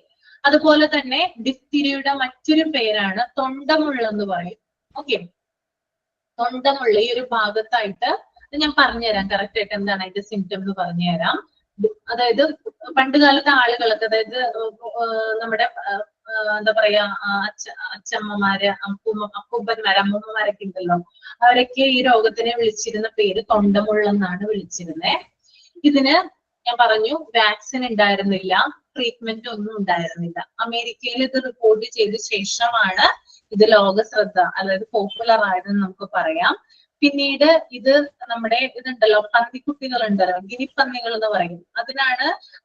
അതുപോലെ തന്നെ ഡിഫ്തീരിയയുടെ മറ്റൊരു പേരാണ് തൊണ്ടമുള്ള എന്ന് പറയും. ഓക്കെ, തൊണ്ടമുള്ള ഈ ഒരു ഭാഗത്തായിട്ട് ഞാൻ പറഞ്ഞുതരാം കറക്റ്റ് ആയിട്ട് എന്താണ് അതിന്റെ സിംറ്റം എന്ന് പറഞ്ഞുതരാം. അതായത് പണ്ട് കാലത്തെ ആളുകളൊക്കെ, അതായത് നമ്മുടെ എന്താ പറയാ അച്ഛമ്മമാര്, അപ്പൂപ്പന്മാര്, അമ്മൂമ്മമാരൊക്കെ ഉണ്ടല്ലോ, അവരൊക്കെ ഈ രോഗത്തിനെ വിളിച്ചിരുന്ന പേര് തൊണ്ടമുള്ള എന്നാണ് വിളിച്ചിരുന്നത്. ഇതിന് ഞാൻ പറഞ്ഞു വാക്സിൻ ഉണ്ടായിരുന്നില്ല, ട്രീറ്റ്മെന്റ് ഒന്നും ഉണ്ടായിരുന്നില്ല. അമേരിക്കയിൽ ഇത് റിപ്പോർട്ട് ചെയ്ത ശേഷമാണ് ഇത് ലോക ശ്രദ്ധ, അതായത് പോപ്പുലർ ആയതെന്ന് നമുക്ക് പറയാം. പിന്നീട് ഇത് നമ്മുടെ ഇതുണ്ടല്ലോ, പന്നിക്കുട്ടികൾ ഉണ്ടല്ലോ, ഗിനിപ്പന്നികൾ എന്ന് പറയും,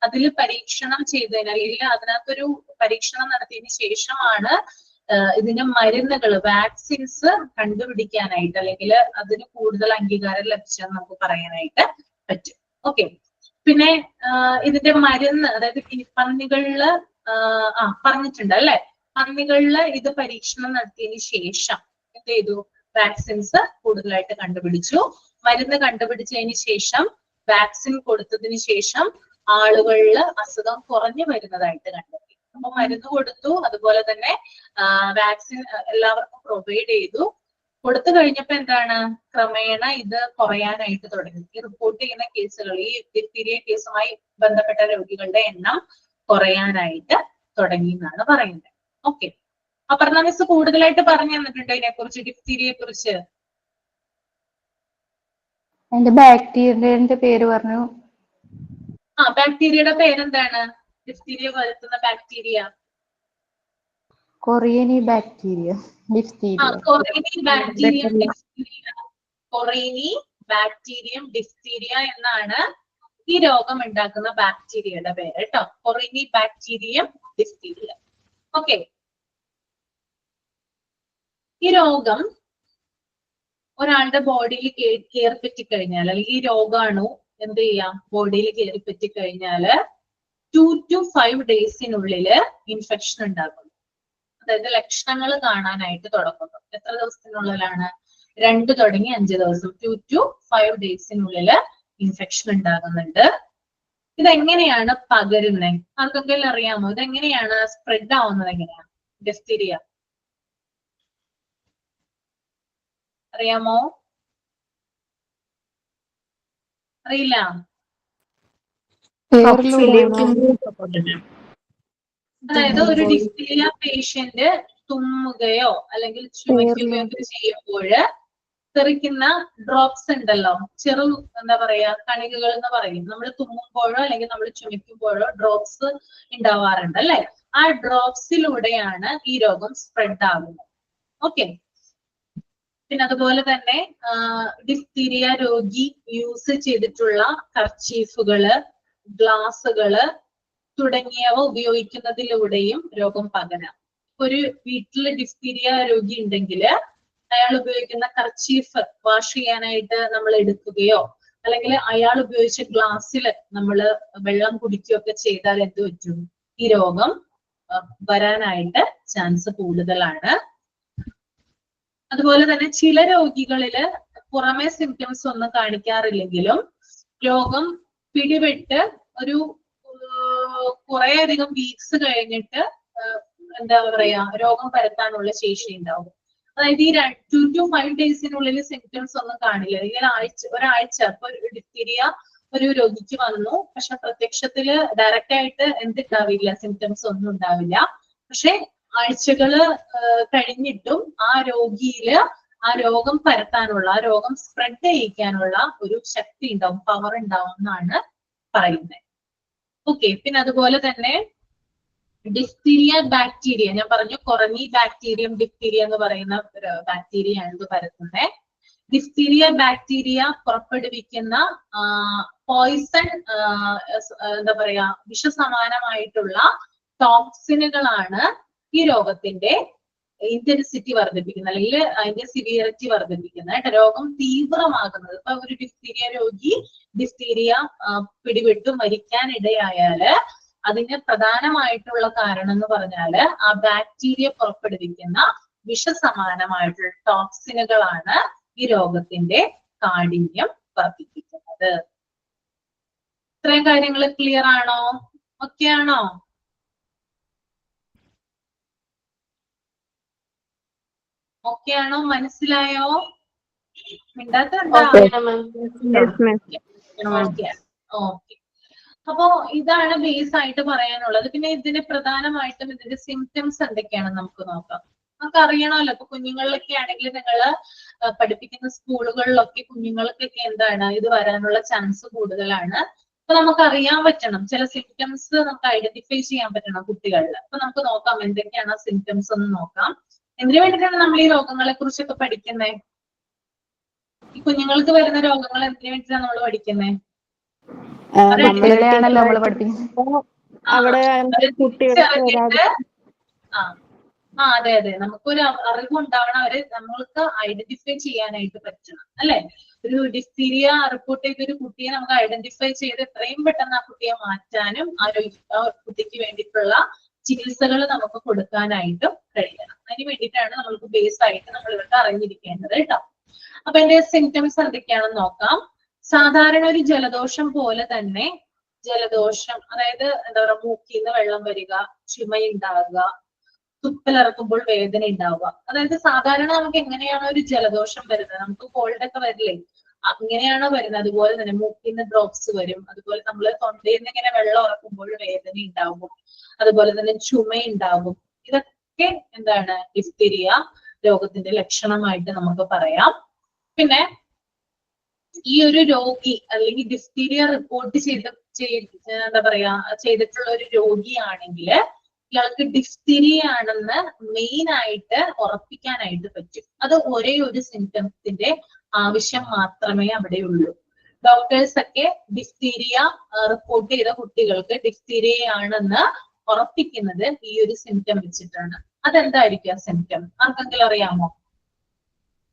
അതിൽ പരീക്ഷണം ചെയ്തതിന്, അല്ലെങ്കിൽ അതിനകത്തൊരു പരീക്ഷണം നടത്തിയതിന് ശേഷമാണ് ഇതിന് മരുന്നുകൾ, വാക്സിൻസ് കണ്ടുപിടിക്കാനായിട്ട്, അല്ലെങ്കിൽ അതിന് കൂടുതൽ അംഗീകാരം ലഭിച്ചെന്ന് നമുക്ക് പറയാനായിട്ട് പറ്റും. ഓക്കെ, പിന്നെ ഇതിന്റെ മരുന്ന്, അതായത് പന്നികളില് പറഞ്ഞിട്ടുണ്ട് അല്ലെ, പന്നികളില് ഇത് പരീക്ഷണം നടത്തിയതിന് ശേഷം എന്ത് ചെയ്തു, വാക്സിൻസ് കൂടുതലായിട്ട് കണ്ടുപിടിച്ചു. മരുന്ന് കണ്ടുപിടിച്ചതിന് ശേഷം, വാക്സിൻ കൊടുത്തതിന് ശേഷം ആളുകളിൽ അസുഖം കുറഞ്ഞു വരുന്നതായിട്ട് കണ്ടെത്തി. അപ്പൊ മരുന്ന് കൊടുത്തു, അതുപോലെ തന്നെ വാക്സിൻ എല്ലാവർക്കും പ്രൊവൈഡ് ചെയ്തു. കൊടുത്തു കഴിഞ്ഞപ്പോ എന്താണ്, ക്രമേണ ഇത് കുറയാനായിട്ട് തുടങ്ങി. ഈ റിപ്പോർട്ട് ചെയ്യുന്ന കേസുകൾ, ഈ ഡിഫ്തീരിയ കേസുമായി ബന്ധപ്പെട്ട രോഗികളുടെ എണ്ണം കുറയാനായിട്ട് തുടങ്ങി എന്നാണ് പറയുന്നത്. ഓക്കെ, അപർണ മിസ് കൂടുതലായിട്ട് പറഞ്ഞു തന്നിട്ടുണ്ട് ഇതിനെ കുറിച്ച്, ഡിഫ്തീരിയയെ കുറിച്ച്. അതിന്റെ ബാക്ടീരിയന്റെ പേര് പറഞ്ഞു. ബാക്ടീരിയയുടെ പേരെന്താണ്? ഡിഫ്തീരിയ പരത്തുന്ന bacteria corynebacteria diphtheria. Corynebacterium diphtheria എന്നാണ് ഈ രോഗം ഉണ്ടാക്കുന്ന ബാക്ടീരിയയുടെ പേര് കേട്ടോ. കൊറീനി ബാക്ടീരിയം ഡിഫ്തീരിയ. ഓക്കെ, ഈ രോഗം ഒരാളുടെ ബോഡിയിൽ കയറി പറ്റിക്കഴിഞ്ഞാൽ, അല്ലെങ്കിൽ ഈ രോഗാണു എന്ത് ചെയ്യാം, ബോഡിയിൽ കയറി പറ്റിക്കഴിഞ്ഞാല് 2 to 5 ഡേയ്സിനുള്ളില് ഇൻഫെക്ഷൻ ഉണ്ടാകും. അതായത് ലക്ഷണങ്ങൾ കാണാനായിട്ട് തുടങ്ങുന്നു. എത്ര ദിവസത്തിനുള്ളിലാണ്? 2 തുടങ്ങി 5 ദിവസം, 2 to 5 ഡേയ്സിനുള്ളില് ഇൻഫെക്ഷൻ ഉണ്ടാകുന്നുണ്ട്. ഇതെങ്ങനെയാണ് പകരുന്നത്? ആർക്കെങ്കിലും അറിയാമോ? ഇതെങ്ങനെയാണ് സ്പ്രെഡ് ആവുന്നത്? എങ്ങനെയാണ് ഡിഫ്തീരിയ? അറിയാമോ? അറിയില്ല. അതായത് ഒരു ഡിഫ്തീരിയ പേഷ്യന്റ് തുമ്മുകയോ അല്ലെങ്കിൽ ചുമയ്ക്കുകയോ ചെയ്യുമ്പോൾ തെറിക്കുന്ന ഡ്രോപ്സ് ഉണ്ടല്ലോ, എന്താ പറയാ, കണികകൾ എന്ന് പറയും. നമ്മൾ തുമ്മുമ്പോഴോ അല്ലെങ്കിൽ നമ്മൾ ചുമയ്ക്കുമ്പോഴോ ഡ്രോപ്സ് ഉണ്ടാവാറുണ്ട് അല്ലെ. ആ ഡ്രോപ്സിലൂടെയാണ് ഈ രോഗം സ്പ്രെഡ് ആകുന്നത്. ഓക്കെ, പിന്നെ അതുപോലെ തന്നെ ഡിഫ്തീരിയ രോഗി യൂസ് ചെയ്തിട്ടുള്ള കർച്ചീഫുകള്, ഗ്ലാസുകള് തുടങ്ങിയവ ഉപയോഗിക്കുന്നതിലൂടെയും രോഗം പകരാം. ഒരു വീട്ടില് ഡിഫ്തീരിയ രോഗി ഉണ്ടെങ്കിൽ അയാൾ ഉപയോഗിക്കുന്ന കർച്ചീഫ് വാഷ് ചെയ്യാനായിട്ട് നമ്മൾ എടുക്കുകയോ, അല്ലെങ്കിൽ അയാൾ ഉപയോഗിച്ച ഗ്ലാസ്സിൽ നമ്മൾ വെള്ളം കുടിക്കുകയോ ഒക്കെ ചെയ്താൽ എന്ത് പറ്റും? ഈ രോഗം വരാനായിട്ട് ചാൻസ് കൂടുതലാണ്. അതുപോലെ തന്നെ ചില രോഗികളില് പുറമെ സിംറ്റംസ് ഒന്നും കാണിക്കാറില്ലെങ്കിലും രോഗം പിടിപെട്ട് ഒരു കുറെ അധികം വീക്സ് കഴിഞ്ഞിട്ട് എന്താ പറയാ രോഗം പരത്താനുള്ള ശേഷി ഉണ്ടാവും. അതായത് ഈ 2 to 5 ഡേയ്സിനുള്ളിൽ സിംറ്റംസ് ഒന്നും കാണില്ല. അല്ലെങ്കിൽ ഒരാഴ്ച ഇപ്പൊ ഡിഫ്തീരിയ ഒരു രോഗിക്ക് വന്നു, പക്ഷെ പ്രത്യക്ഷത്തില് ഡയറക്റ്റ് ആയിട്ട് എന്തുണ്ടാവില്ല, സിംറ്റംസ് ഒന്നും ഉണ്ടാവില്ല. പക്ഷെ ആഴ്ചകള് കഴിഞ്ഞിട്ടും ആ രോഗിയില് ആ രോഗം പരത്താനുള്ള, ആ രോഗം സ്പ്രെഡ് ചെയ്യിക്കാനുള്ള ഒരു ശക്തി ഉണ്ടാവും, പവർ ഉണ്ടാവും എന്നാണ് പറയുന്നത്. ഓക്കെ, പിന്നെ അതുപോലെ തന്നെ ഡിഫ്തീരിയ ബാക്ടീരിയ ഞാൻ പറഞ്ഞു, കൊറോണി ബാക്ടീരിയം ഡിഫ്തീരിയ എന്ന് പറയുന്ന ബാക്ടീരിയ ആണ് ഇത് പരത്തുന്നത്. ഡിഫ്തീരിയ ബാക്ടീരിയ പുറപ്പെടുവിക്കുന്ന പോയിസൺ, എന്താ പറയാ, വിഷസമാനമായിട്ടുള്ള ടോക്സിനുകളാണ് ഈ രോഗത്തിന്റെ ഇന്റൻസിറ്റി വർദ്ധിപ്പിക്കുന്നത്, അല്ലെങ്കിൽ അതിന്റെ സിവിയറിറ്റി വർദ്ധിപ്പിക്കുന്നത്, രോഗം തീവ്രമാകുന്നത്. ഇപ്പൊ ഒരു ഡിഫ്തീരിയ രോഗി ഡിഫ്തീരിയ പിടിപെട്ടു മരിക്കാൻ ഇടയായാല് അതിന് പ്രധാനമായിട്ടുള്ള കാരണം എന്ന് പറഞ്ഞാല് ആ ബാക്ടീരിയ പുറപ്പെടുവിക്കുന്ന വിഷസമാനമായിട്ടുള്ള ടോക്സിനുകളാണ് ഈ രോഗത്തിന്റെ കാഠിന്യം വർദ്ധിപ്പിക്കുന്നത്. ഇത്രയും കാര്യങ്ങൾ ക്ലിയർ ആണോ? ഓക്കെ ആണോ? ഓക്കെ ആണോ? മനസ്സിലായോ? മിണ്ടാത്തുണ്ടോ? ഓക്കെ. അപ്പോ ഇതാണ് ബേസ് ആയിട്ട് പറയാനുള്ളത്. പിന്നെ ഇതിന് പ്രധാനമായിട്ടും ഇതിന്റെ സിംറ്റംസ് എന്തൊക്കെയാണെന്ന് നമുക്ക് നോക്കാം. നമുക്ക് അറിയണമല്ലോ, ഇപ്പൊ കുഞ്ഞുങ്ങളിലൊക്കെ ആണെങ്കിൽ നിങ്ങൾ പഠിപ്പിക്കുന്ന സ്കൂളുകളിലൊക്കെ കുഞ്ഞുങ്ങൾക്കൊക്കെ എന്താണ് ഇത് വരാനുള്ള ചാൻസ് കൂടുതലാണ്. അപ്പൊ നമുക്ക് അറിയാൻ പറ്റണം, ചില സിംറ്റംസ് നമുക്ക് ഐഡന്റിഫൈ ചെയ്യാൻ പറ്റണം കുട്ടികളിൽ. അപ്പൊ നമുക്ക് നോക്കാം എന്തൊക്കെയാണ് ആ സിംറ്റംസ് എന്ന് നോക്കാം. എന്തിനു വേണ്ടിയിട്ടാണ് നമ്മൾ ഈ രോഗങ്ങളെ കുറിച്ചൊക്കെ പഠിക്കുന്നത്? ഈ കുഞ്ഞുങ്ങൾക്ക് വരുന്ന രോഗങ്ങൾ എന്തിനു വേണ്ടിയിട്ടാണ് നമ്മൾ പഠിക്കുന്നത്? നമ്മളെയാണല്ലോ നമ്മൾ പഠിപ്പിക്കുന്നത്. അവിടെ കുട്ടികൾക്ക് അതെ അതെ, നമുക്കൊരു അറിവുണ്ടാവണം, അവരെ നമ്മൾക്ക് ഐഡന്റിഫൈ ചെയ്യാനായിട്ട് പറ്റണം, അല്ലെ? ഒരു ഡിഫ്തീരിയ റിപ്പോർട്ട് ചെയ്ത ഒരു കുട്ടിയെ നമുക്ക് ഐഡന്റിഫൈ ചെയ്ത് എത്രയും പെട്ടെന്ന് ആ കുട്ടിയെ മാറ്റാനും ആ കുട്ടിക്ക് വേണ്ടിയിട്ടുള്ള ചികിത്സകൾ നമുക്ക് കൊടുക്കാനായിട്ടും കഴിയണം. അതിന് വേണ്ടിയിട്ടാണ് നമ്മൾക്ക് ബേസ് ആയിട്ട് നമ്മൾ ഇവർക്ക് അറിഞ്ഞിരിക്കേണ്ടത് കേട്ടോ. അപ്പൊ എന്റെ സിംറ്റംസ് എന്തൊക്കെയാണെന്ന് നോക്കാം. സാധാരണ ഒരു ജലദോഷം പോലെ തന്നെ ജലദോഷം, അതായത് എന്താ പറയുക, മൂക്കിൽ നിന്ന് വെള്ളം വരിക, ചുമയുണ്ടാവുക, തുപ്പലിറക്കുമ്പോൾ വേദന ഉണ്ടാവുക. അതായത് സാധാരണ നമുക്ക് എങ്ങനെയാണോ ഒരു ജലദോഷം വരുന്നത്, നമുക്ക് കോൾഡ് ഒക്കെ വരില്ലേ, അങ്ങനെയാണോ വരുന്നത് അതുപോലെ തന്നെ മൂക്കിൽ നിന്ന് ഡ്രോപ്സ് വരും. അതുപോലെ നമ്മൾ തൊണ്ടയിൽ നിന്ന് ഇങ്ങനെ വെള്ളം ഇറക്കുമ്പോൾ വേദന ഉണ്ടാവും. അതുപോലെ തന്നെ ചുമയുണ്ടാവും. ഇതൊക്കെ എന്താണ് ഡിഫ്തീരിയ രോഗത്തിന്റെ ലക്ഷണമായിട്ട് നമുക്ക് പറയാം. പിന്നെ ഈ ഒരു രോഗി അല്ലെങ്കിൽ ഡിഫ്തീരിയ റിപ്പോർട്ട് എന്താ പറയാ ചെയ്തിട്ടുള്ള ഒരു രോഗിയാണെങ്കിൽ ഇയാൾക്ക് ഡിഫ്തീരിയ ആണെന്ന് മെയിൻ ആയിട്ട് ഉറപ്പിക്കാനായിട്ട് പറ്റും. അത് ഒരേ ഒരു സിംറ്റംസിന്റെ ആവശ്യം മാത്രമേ അവിടെ ഉള്ളൂ. ഡോക്ടേഴ്സ് ഒക്കെ ഡിഫ്തീരിയ റിപ്പോർട്ട് ചെയ്ത കുട്ടികൾക്ക് ഡിഫ്തീരിയ ആണെന്ന് ഉറപ്പിക്കുന്നത് ഈ ഒരു സിംറ്റം വെച്ചിട്ടാണ്. അതെന്തായിരിക്കും ആ സിംറ്റം? ആർക്കെങ്കിലും അറിയാമോ?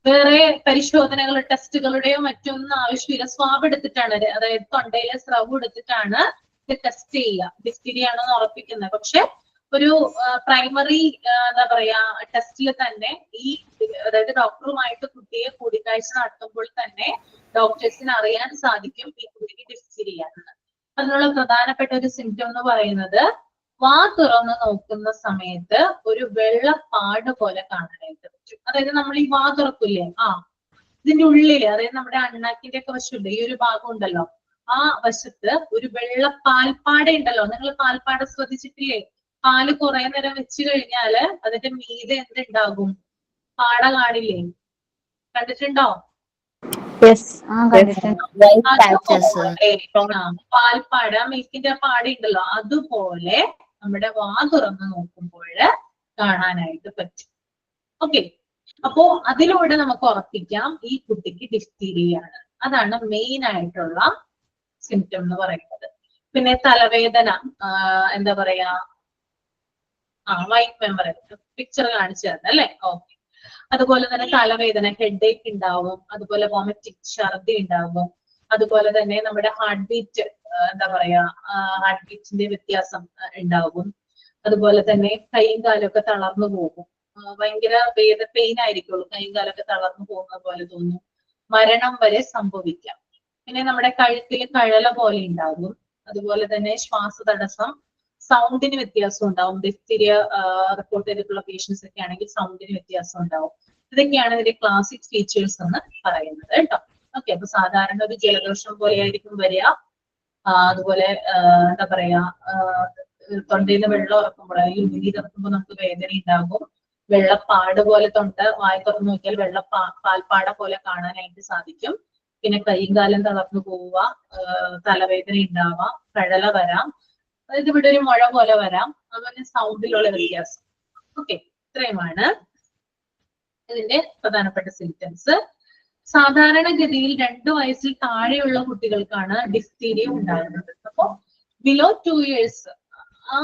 വേറെ പരിശോധനകൾ, ടെസ്റ്റുകളുടെയോ മറ്റൊന്നും ആവശ്യമില്ല. സ്വാബ് എടുത്തിട്ടാണ്, അതായത് തൊണ്ടയിലെ സ്രവ് എടുത്തിട്ടാണ് ഇത് ടെസ്റ്റ് ചെയ്യുക, ഡിഫ്തീരിയ ആണെന്ന് ഉറപ്പിക്കുന്നത്. പക്ഷെ ഒരു പ്രൈമറി എന്താ പറയാ ടെസ്റ്റിൽ തന്നെ ഈ അതായത് ഡോക്ടറുമായിട്ട് കുട്ടിയെ കൂടിക്കാഴ്ച നടത്തുമ്പോൾ തന്നെ ഡോക്ടേഴ്സിന് അറിയാൻ സാധിക്കും ഈ കുട്ടിക്ക് ഡിഫ്തീരിയ ആണെന്ന്. അതിനുള്ള പ്രധാനപ്പെട്ട ഒരു സിംറ്റം എന്ന് പറയുന്നത് വാ തുറന്ന് നോക്കുന്ന സമയത്ത് ഒരു വെള്ളപ്പാട് പോലെ കാണാനായിട്ട് പറ്റും. അതായത് നമ്മൾ ഈ വാ തുറക്കില്ലേ, ഇതിന്റെ ഉള്ളില്, അതായത് നമ്മുടെ അണ്ണാക്കിന്റെ ഒക്കെ വശമുണ്ട്, ഈ ഒരു ഭാഗം ഉണ്ടല്ലോ, ആ വശത്ത് ഒരു വെള്ള പാൽപ്പാട ഉണ്ടല്ലോ. നിങ്ങൾ പാൽപ്പാട ശ്രദ്ധിച്ചിട്ടില്ലേ? പാല് കുറെ നേരം വെച്ച് കഴിഞ്ഞാല് അതിന്റെ മീതെ എന്തുണ്ടാകും? പാട കാണില്ലേ? കണ്ടിട്ടുണ്ടോ? പാൽപ്പാട, മിൽക്കിന്റെ പാട ഉണ്ടല്ലോ, അതുപോലെ നമ്മുടെ വാ തുറന്ന് നോക്കുമ്പോൾ കാണാനായിട്ട് പറ്റും. ഓക്കെ, അപ്പോ അതിലൂടെ നമുക്ക് ഉറപ്പിക്കാം ഈ കുട്ടിക്ക് ഡിഫ്തീരിയ ആണ്. അതാണ് മെയിൻ ആയിട്ടുള്ള സിംറ്റം എന്ന് പറയുന്നത്. പിന്നെ തലവേദന, എന്താ പറയാ, വൈറ്റ് മെമ്പർ പിക്ചർ കാണിച്ചു തന്നെ അല്ലെ? ഓക്കെ. അതുപോലെ തന്നെ തലവേദന, ഹെഡ് ഏക്ക് ഉണ്ടാവും. അതുപോലെ വോമിറ്റിംഗ്, ഛർദി ഉണ്ടാവും. അതുപോലെ തന്നെ നമ്മുടെ ഹാർട്ട് ബീറ്റ്, എന്താ പറയാ, ഹാർട്ട് ബീറ്റിന്റെ വ്യത്യാസം ഉണ്ടാവും. അതുപോലെ തന്നെ കൈയും കാലൊക്കെ തളർന്നു പോകും. ഭയങ്കര പെയിൻ ആയിരിക്കുള്ളൂ, കൈയും കാലൊക്കെ തളർന്നു പോകുന്ന പോലെ തോന്നും. മരണം വരെ സംഭവിക്കാം. പിന്നെ നമ്മുടെ കഴുത്തിൽ കഴല പോലെ ഉണ്ടാകും. അതുപോലെ തന്നെ ശ്വാസതടസ്സം, സൗണ്ടിന് വ്യത്യാസം ഉണ്ടാവും. ഡിഫ്തീരിയ റിപ്പോർട്ട് ചെയ്തിട്ടുള്ള പേഷ്യൻസ് ഒക്കെ ആണെങ്കിൽ സൗണ്ടിന് വ്യത്യാസം ഉണ്ടാവും. ഇതൊക്കെയാണ് ഇതിന്റെ ക്ലാസിക് ഫീച്ചേഴ്സ് എന്ന് പറയുന്നത് കേട്ടോ. ഓക്കെ, അപ്പൊ സാധാരണ ഒരു ജലദോഷം പോലെ ആയിരിക്കും വരിക. അതുപോലെ എന്താ പറയാ, തൊണ്ടയിൽ നിന്ന് വെള്ളം ഇറക്കുമ്പോൾ അല്ലെങ്കിൽ ഉമിനീ ഇറക്കുമ്പോൾ നമുക്ക് വേദന ഉണ്ടാകും. വെള്ളപ്പാട് പോലെ വായ തുറന്നു നോക്കിയാൽ പാൽപ്പാട പോലെ കാണാനായിട്ട് സാധിക്കും. പിന്നെ കൈയും കാലം തളർന്നു പോവുക, തലവേദന ഉണ്ടാവാം, കഴല വരാം, അതായത് ഇവിടെ ഒരു മുഴ പോലെ വരാം. അതുപോലെ സൗണ്ടിലുള്ള വ്യത്യാസം. ഓക്കെ, ഇത്രയുമാണ് ഇതിന്റെ പ്രധാനപ്പെട്ട സിംറ്റംസ്. സാധാരണഗതിയിൽ 2 വയസ്സിൽ താഴെയുള്ള കുട്ടികൾക്കാണ് ഡിഫ്തീരിയ ഉണ്ടാകുന്നത്. അപ്പോ ബിലോ 2 years ആ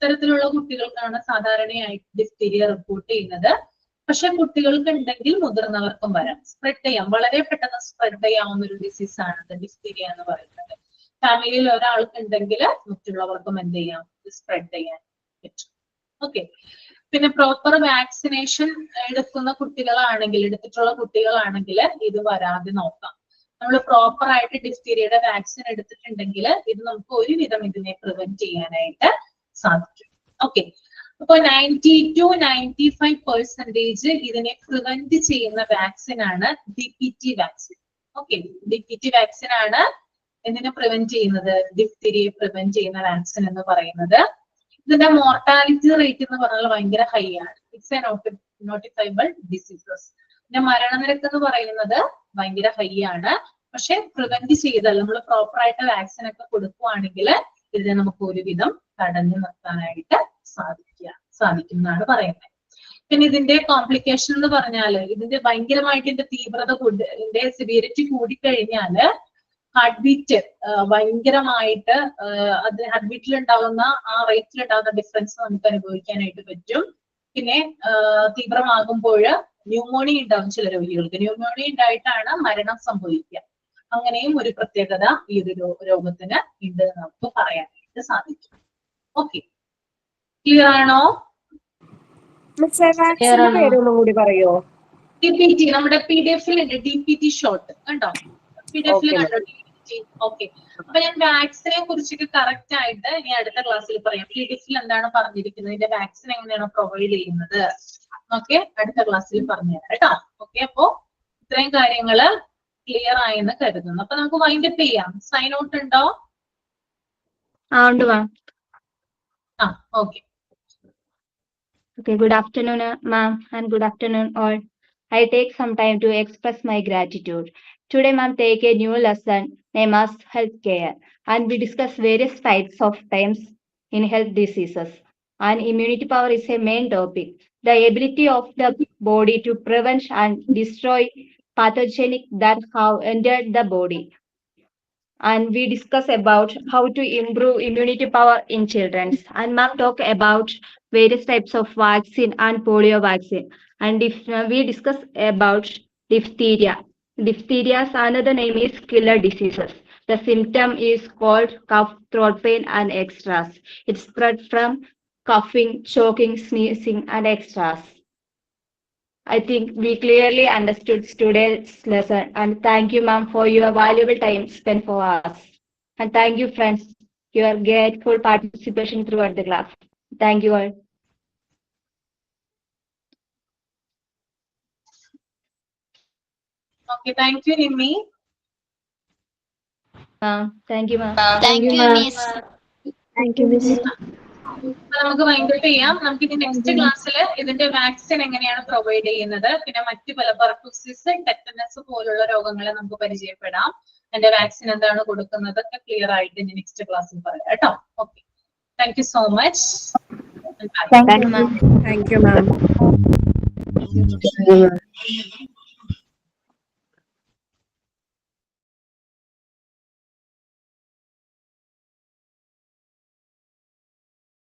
തരത്തിലുള്ള കുട്ടികൾക്കാണ് സാധാരണയായി ഡിഫ്തീരിയ റിപ്പോർട്ട് ചെയ്യുന്നത്. പക്ഷെ കുട്ടികൾക്ക് ഉണ്ടെങ്കിൽ മുതിർന്നവർക്കും വരാം. സ്പ്രെഡ് ചെയ്യാം, വളരെ പെട്ടെന്ന് സ്പ്രെഡ് ചെയ്യാവുന്ന ഒരു ഡിസീസ് ആണ് ഡിഫ്തീരിയ എന്ന് പറയുന്നത്. ഫാമിലിയിൽ ഒരാൾക്ക് ഉണ്ടെങ്കിൽ മറ്റുള്ളവർക്കും എന്ത് ചെയ്യാം, സ്പ്രെഡ് ചെയ്യാൻ പറ്റും. ഓക്കെ, പിന്നെ പ്രോപ്പർ വാക്സിനേഷൻ എടുത്തിട്ടുള്ള കുട്ടികളാണെങ്കിൽ ഇത് വരാതെ നോക്കാം. നമ്മൾ പ്രോപ്പർ ആയിട്ട് ഡിഫ്തീരിയയുടെ വാക്സിൻ എടുത്തിട്ടുണ്ടെങ്കിൽ ഇത് നമുക്ക് ഒരുവിധം ഇതിനെ പ്രിവെന്റ് ചെയ്യാനായിട്ട് സാധിക്കും. ഓക്കെ, അപ്പൊ 90 to 95% ഇതിനെ പ്രിവെന്റ് ചെയ്യുന്ന വാക്സിൻ ആണ് DPT vaccine. Okay, DPT vaccine ആണ് എന്തിനെ പ്രിവെന്റ് ചെയ്യുന്നത്, ഡിഫ്തീരിയയെ പ്രിവെന്റ് ചെയ്യുന്ന വാക്സിൻ എന്ന് പറയുന്നത്. ഇതിന്റെ മോർട്ടാലിറ്റി റേറ്റ് എന്ന് പറഞ്ഞാൽ ഭയങ്കര ഹൈ ആണ്. It's a notifiable diseases. പിന്നെ മരണനിരക്ക് എന്ന് പറയുന്നത് ഭയങ്കര ഹൈ ആണ്. പക്ഷെ പ്രിവെന്റ് ചെയ്താൽ നമ്മൾ പ്രോപ്പർ ആയിട്ട് വാക്സിൻ ഒക്കെ കൊടുക്കുവാണെങ്കിൽ ഇതിനെ നമുക്ക് ഒരുവിധം തടഞ്ഞു നിർത്താനായിട്ട് സാധിക്കും എന്നാണ് പറയുന്നത്. പിന്നെ ഇതിന്റെ കോംപ്ലിക്കേഷൻ എന്ന് പറഞ്ഞാല് ഇതിന്റെ ഭയങ്കരമായിട്ട് ഇതിന്റെ തീവ്രത ഇതിന്റെ സിവിയറിറ്റി കൂടിക്കഴിഞ്ഞാല് ഹാർട്ട് ബീറ്റ് ഭയങ്കരമായിട്ട് അത് ഹാർട്ട് ബീറ്റിൽ ഉണ്ടാകുന്ന ആ റേറ്റിൽ ഉണ്ടാകുന്ന ഡിഫറൻസ് നമുക്ക് അനുഭവിക്കാനായിട്ട് പറ്റും. പിന്നെ തീവ്രമാകുമ്പോൾ ന്യൂമോണിയ ഉണ്ടാവും. ചില രോഗികൾക്ക് ന്യൂമോണിയ ഉണ്ടായിട്ടാണ് മരണം സംഭവിക്കുക. അങ്ങനെയും ഒരു പ്രത്യേകത ഈ ഒരു രോഗത്തിന് ഉണ്ട് എന്ന് നമുക്ക് പറയാനായിട്ട് സാധിക്കും. ഓക്കെ, ക്ലിയർ ആണോ? പേരൊന്നും കൂടി പറയോ? DPT നമ്മുടെ PDF ഉണ്ട്, DPT ഷോർട്ട് കണ്ടോ? PDF കണ്ടോ DPT? ഓക്കെ, അപ്പൊ ഞാൻ വാക്സിനെ കുറിച്ചൊക്കെ കറക്റ്റ് ആയിട്ട് ഇനി അടുത്ത ക്ലാസ്സിൽ പറയാം. PDF എന്താണ് പറഞ്ഞിരിക്കുന്നത്, ഇതിന്റെ വാക്സിൻ എങ്ങനെയാണ് പ്രൊവൈഡ് ചെയ്യുന്നത് ഓക്കെ, അടുത്ത ക്ലാസ്സിൽ പറഞ്ഞുതരാം കേട്ടോ. ഓക്കെ, അപ്പോ ഇത്രയും കാര്യങ്ങള് ക്ലിയർ ആയെന്ന് കരുതുന്നു. അപ്പൊ നമുക്ക് വൈൻഡ് അപ്പ് ചെയ്യാം. സൈൻ ഔട്ട് ഉണ്ടോ? Okay. Okay, good afternoon, ma'am, and good afternoon all. I take some time to express my gratitude. Today, ma'am, take a new lesson named as healthcare, and we discuss various types of times in health diseases. And immunity power is a main topic. The ability of the body to prevent and destroy pathogenic that have entered the body. And we discuss about how to improve immunity power in children. And ma'am talk about various types of vaccine and polio vaccine. And if we discuss about diphtheria. Diphtheria's another name is killer diseases. The symptom is called cough, throat pain, and extras. It's spread from coughing, choking, sneezing, and extras. I think we clearly understood today's lesson, and thank you, ma'am, for your valuable time spent for us. And thank you, friends, your grateful participation throughout the class. Thank you all. Okay, thank you, Nimmi. Thank you, ma'am. Thank you, miss. Thank you, miss. നമുക്ക് wind up ചെയ്യാം. നമുക്ക് ഇനി next ക്ലാസ്സിൽ ഇതിന്റെ vaccine എങ്ങനെയാണ് provide ചെയ്യുന്നത്, പിന്നെ മറ്റു പല പെർട്ടുസിസ്, ടെറ്റനസ് പോലുള്ള രോഗങ്ങളെ നമുക്ക് പരിചയപ്പെടാം. അതിന്റെ വാക്സിൻ എന്താണ് കൊടുക്കുന്നത് ഒക്കെ ക്ലിയർ ആയിട്ട് ഇനി നെക്സ്റ്റ് ക്ലാസ്സിൽ പറയാം കേട്ടോ. Okay, thank you so much. Thank you, ma'am. Thank you, ma'am.